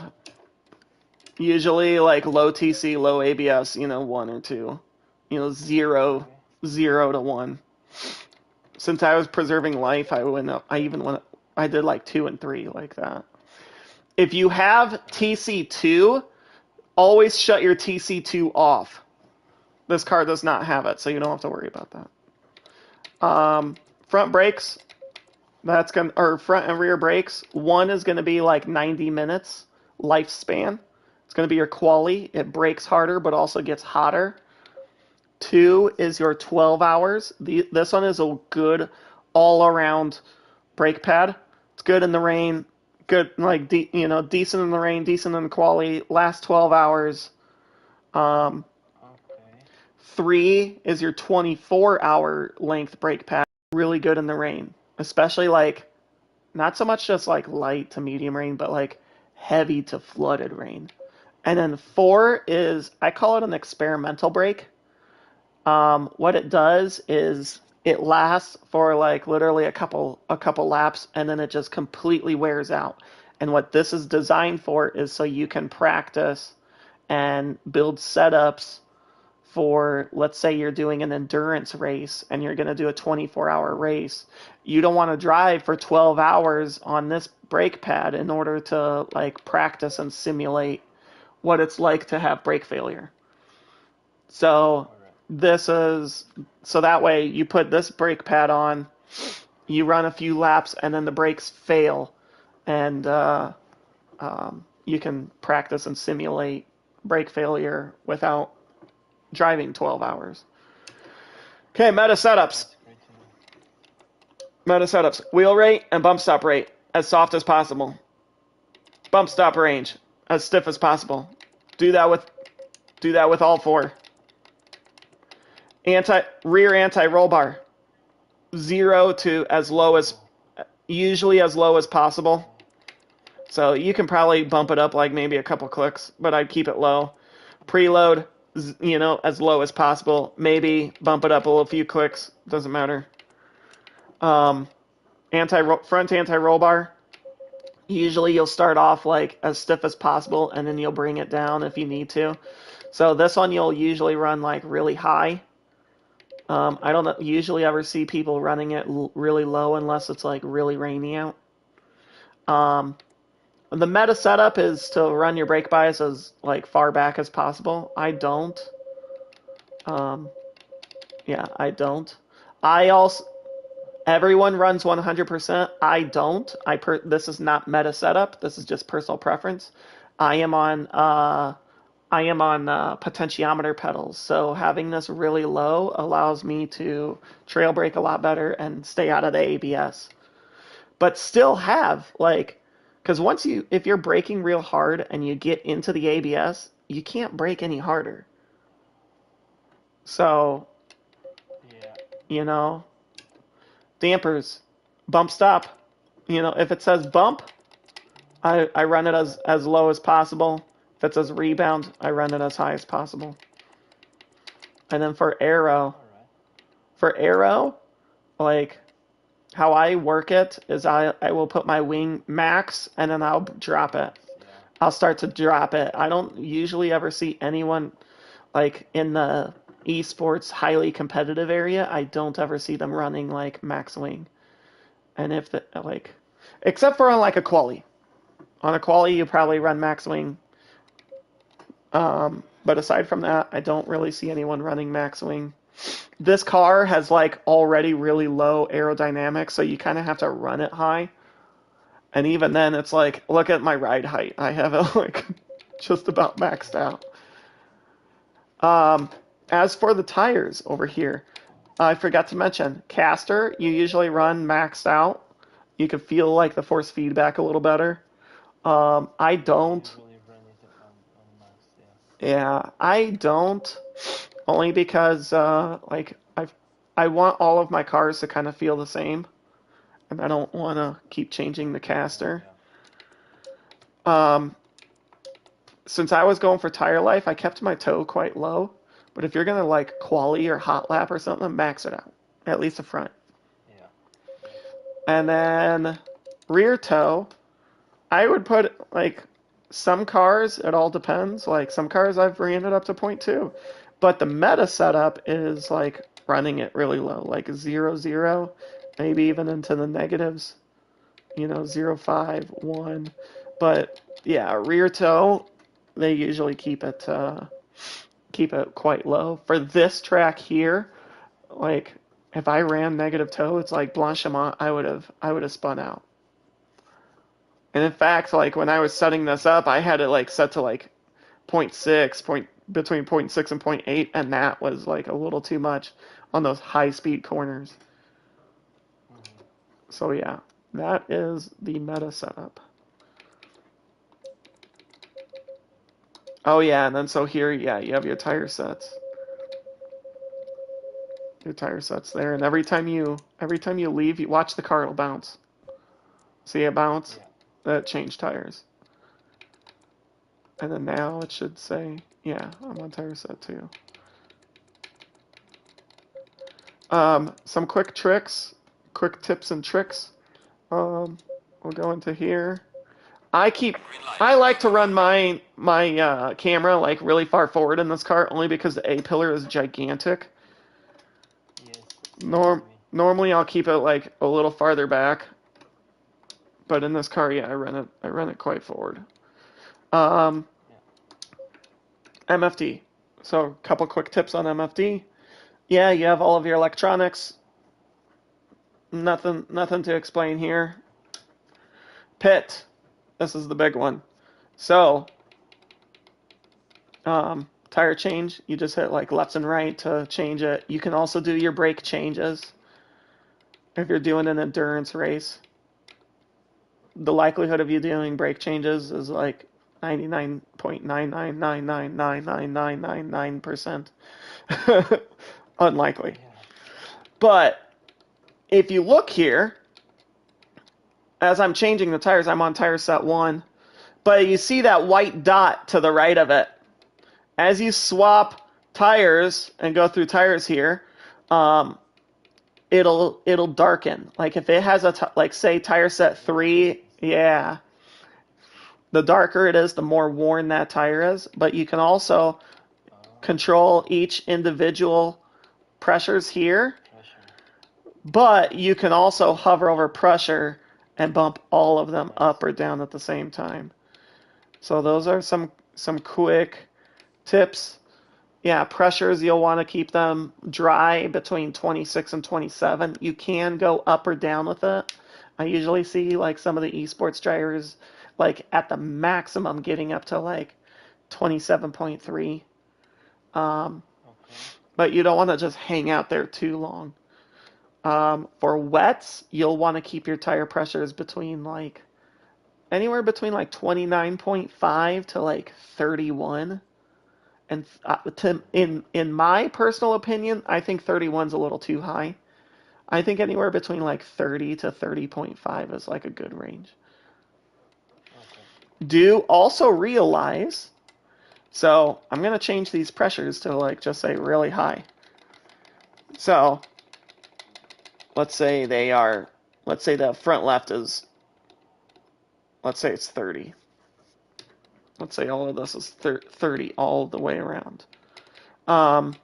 Usually like low TC, low ABS, 1 or 2. 0, Okay. 0 to 1. Since I was preserving life, I did like 2 and 3 like that. If you have TC2, always shut your TC2 off. This car does not have it, so you don't have to worry about that. Front brakes, or front and rear brakes. One is gonna be like 90 minutes lifespan. It's gonna be your quali. It brakes harder, but also gets hotter. 2 is your 12 hours. This one is a good all-around brake pad. It's good in the rain, good decent in the rain, decent in the quali. Last 12 hours. Okay. 3 is your 24-hour length brake pad. Really good in the rain, especially like not so much just like light to medium rain, but like heavy to flooded rain. And then 4 is, I call it an experimental brake. What it does is it lasts for like literally a couple laps, and then it just completely wears out. And what this is designed for is so you can practice and build setups for, let's say you're doing an endurance race and you're going to do a 24-hour race. You don't want to drive for 12 hours on this brake pad in order to like practice and simulate what it's like to have brake failure. So so that way you put this brake pad on, you run a few laps, and then the brakes fail, and you can practice and simulate brake failure without driving 12 hours. Okay, meta setups. Meta setups. Wheel rate and bump stop rate as soft as possible. Bump stop range as stiff as possible. Do that with all 4. Rear anti-roll bar. 0 to usually as low as possible. So you can probably bump it up like maybe a couple clicks, but I'd keep it low. Preload, as low as possible. Maybe bump it up a few clicks. Doesn't matter. Front anti-roll bar. Usually you'll start off like as stiff as possible, and then you'll bring it down if you need to. So this one you'll usually run like really high. I don't usually ever see people running it really low unless it's like really rainy out. The meta setup is to run your brake bias as like far back as possible. I don't. I don't. Everyone runs 100%. I don't. This is not meta setup. This is just personal preference. I am on potentiometer pedals, so having this really low allows me to trail brake a lot better and stay out of the ABS. But still have because if you're braking real hard and you get into the ABS, you can't brake any harder. So, dampers, bump stop. If it says bump, I run it as low as possible. If it says rebound, I run it as high as possible. And then for aero, like how I work it is I will put my wing max and then I'll drop it. I'll start to drop it. I don't usually ever see anyone like in the esports highly competitive area. I don't ever see them running like max wing. And except for on like a quali. On a quali, you probably run max wing. But aside from that, I don't really see anyone running max wing. This car has like already really low aerodynamics, so you kind of have to run it high. And even then, it's like, look at my ride height. I have it like just about maxed out. As for the tires over here, I forgot to mention, caster, you usually run maxed out. You can feel like the force feedback a little better. I don't. Yeah, I don't. Only because like I want all of my cars to kind of feel the same, and I don't want to keep changing the caster. Um, since I was going for tire life, I kept my toe quite low. But if you're gonna like quali or hot lap or something, max it out, at least the front. Yeah. And then rear toe, I would put like some cars. It all depends. Like some cars I've ran it up to point 0.2, but the meta setup is like running it really low, like 0.0, maybe even into the negatives. 0.5, 1. But yeah, rear toe, they usually keep it quite low. For this track here, like if I ran negative toe, it's like Blanchiment, I would have spun out. And in fact, like when I was setting this up, I had it like set to like point 0.6, between point 0.6 and point 0.8, and that was like a little too much on those high speed corners. Mm-hmm. So yeah, that is the meta setup. Oh yeah, and then so here, yeah, you have your tire sets. Your tire sets there, and every time you leave, you watch the car will bounce. See it bounce? Yeah. That changed tires. And then now it should say, yeah, I'm on tire set 2. Some quick tricks, quick tips and tricks. We'll go into here. I like to run my camera like really far forward in this car only because the A pillar is gigantic. Yes. Same with me. Normally I'll keep it like a little farther back, but in this car, yeah, I run it quite forward. Um, Yeah. MFD. So a couple quick tips on MFD. Yeah, you have all of your electronics. Nothing to explain here. Pit. This is the big one. So, tire change, you just hit like left and right to change it. You can also do your brake changes if you're doing an endurance race. The likelihood of you doing brake changes is like 99.999999999% unlikely. Yeah. But if you look here, as I'm changing the tires, I'm on tire set 1, but you see that white dot to the right of it. As you swap tires and go through tires here, it'll darken. Like if it has like say tire set 3, yeah, the darker it is, the more worn that tire is. But you can also control each individual pressures here, Pressure. but you can also hover over pressure and bump all of them Nice. up or down at the same time. So those are some quick tips. Yeah, pressures, you'll want to keep them dry between 26 and 27. You can go up or down with it. I usually see like some of the esports drivers like at the maximum getting up to like 27.3. Okay. But you don't want to just hang out there too long. For wets, you'll want to keep your tire pressures between like anywhere between like 29.5 to like 31. And in my personal opinion, I think 31's a little too high. I think anywhere between like 30 to 30.5 is like a good range. Okay. Do also realize, so I'm going to change these pressures to like just say really high. So let's say the front left is, let's say it's 30. Let's say all of this is 30 all the way around. Um,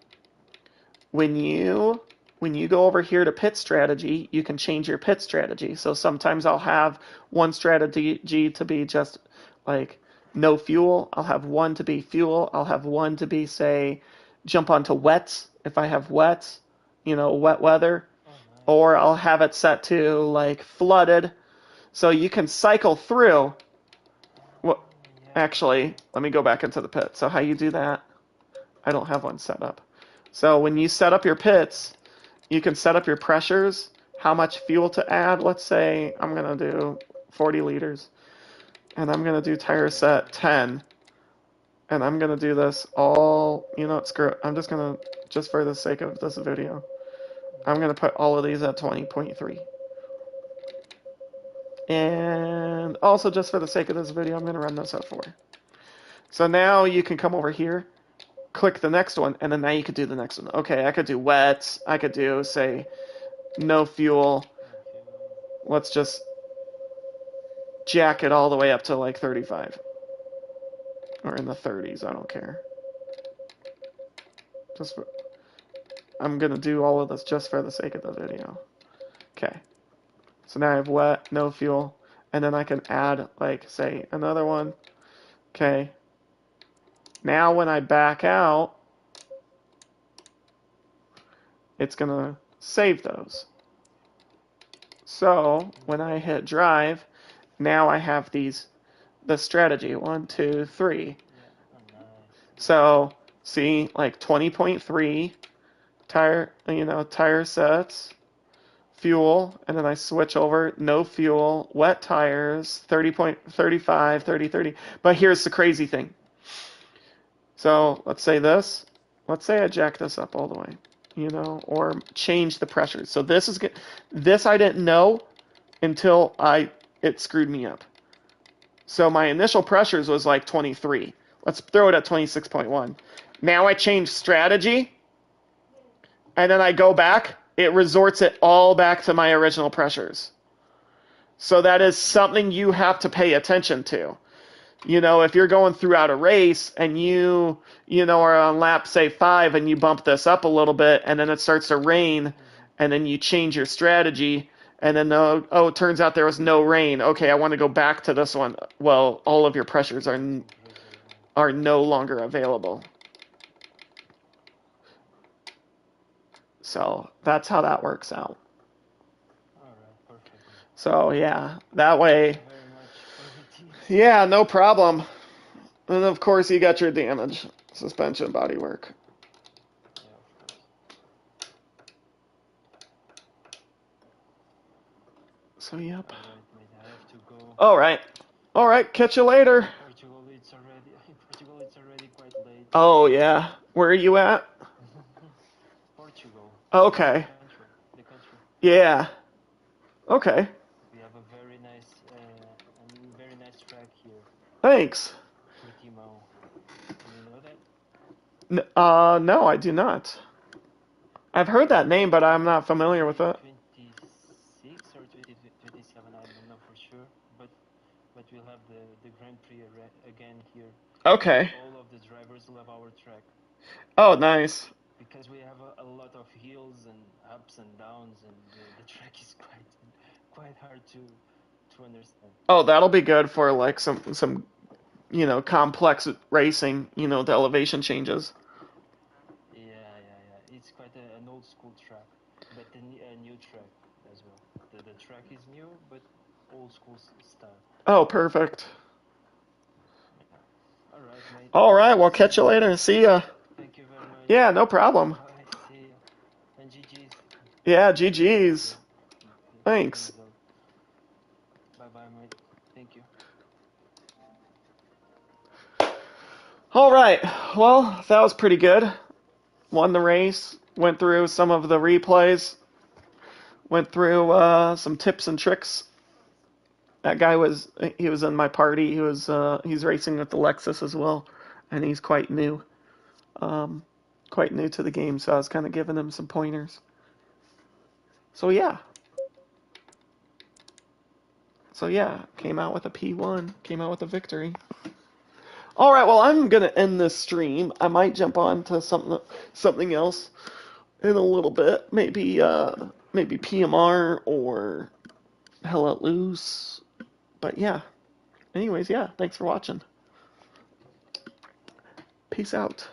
when you go over here to pit strategy, you can change your pit strategy. So sometimes I'll have one strategy to be just like no fuel. I'll have one to be fuel. I'll have one to be, say, jump onto wets if I have wets, wet weather. Oh, nice. Or I'll have it set to like flooded. So you can cycle through. Well, Yeah. actually, let me go back into the pit. So how you do that? I don't have one set up. So when you set up your pits, you can set up your pressures, how much fuel to add. Let's say I'm going to do 40 liters, and I'm going to do tire set 10. And I'm gonna do this all, screw it. I'm just gonna, just for the sake of this video, I'm gonna put all of these at 20.3. And also just for the sake of this video, I'm gonna run this at 4. So now you can come over here, click the next one, and then now you could do the next one. Okay, I could do wet, I could do, say, no fuel. Let's just jack it all the way up to like 35. Or in the 30s, I don't care. I'm gonna do all of this just for the sake of the video. Okay. So now I have wet, no fuel, and then I can add, like, say, another one. Okay. Now when I back out, it's gonna save those. So when I hit drive, now I have the strategy. 1, 2, 3. So see, like 20.3 tire sets, fuel, and then I switch over, no fuel, wet tires, 30.35, 30, 30. But here's the crazy thing. So let's say this. Let's say I jack this up all the way, or change the pressure. So this I didn't know until it screwed me up. So my initial pressures was like 23. Let's throw it at 26.1. Now I change strategy, and then I go back. It resorts it all back to my original pressures. So that is something you have to pay attention to. If you're going throughout a race and you are on lap, say, 5, and you bump this up a little bit, and then it starts to rain, and then you change your strategy, and then, it turns out there was no rain. Okay, I want to go back to this one. Well, all of your pressures are no longer available. So that's how that works out. Alright, perfect. So, yeah, that way. Yeah, no problem. And of course, you got your damage, suspension, bodywork. Yeah, of course. So, yep. Alright, mate, I have to go. All right. Catch you later. Portugal, it's already quite late. Oh yeah. Where are you at? Portugal. Okay. The country. Yeah. Okay. We have a very nice track here. Thanks. Portimão. Do you know that? No, I do not. I've heard that name, but I'm not familiar with it. 26 or 27, I don't know for sure. But we'll have the Grand Prix again here. Okay. All of the drivers love our track. Oh, nice. Because we have a lot of hills and ups and downs, and the track is quite hard to understand. Oh, that'll be good for like some complex racing. The elevation changes. Yeah. It's quite an old school track, but a new track as well. The track is new, but old school style. Oh, perfect. All right, mate. All right, well, catch you later. See ya. Thank you very much. Yeah, no problem. Bye. See you. And GG's. Yeah, GG's. Thanks. Bye, mate. Thank you. All right. Well, that was pretty good. Won the race. Went through some of the replays. Went through some tips and tricks. That guy was in my party. He's racing with the Lexus as well, and he's quite new. Quite new to the game, so I was kind of giving him some pointers. So yeah. Came out with a P1. Came out with a victory. All right, well, I'm gonna end this stream. I might jump on to something else in a little bit. Maybe PMR or Hell Let Loose. But yeah. Anyways, yeah. Thanks for watching. Peace out.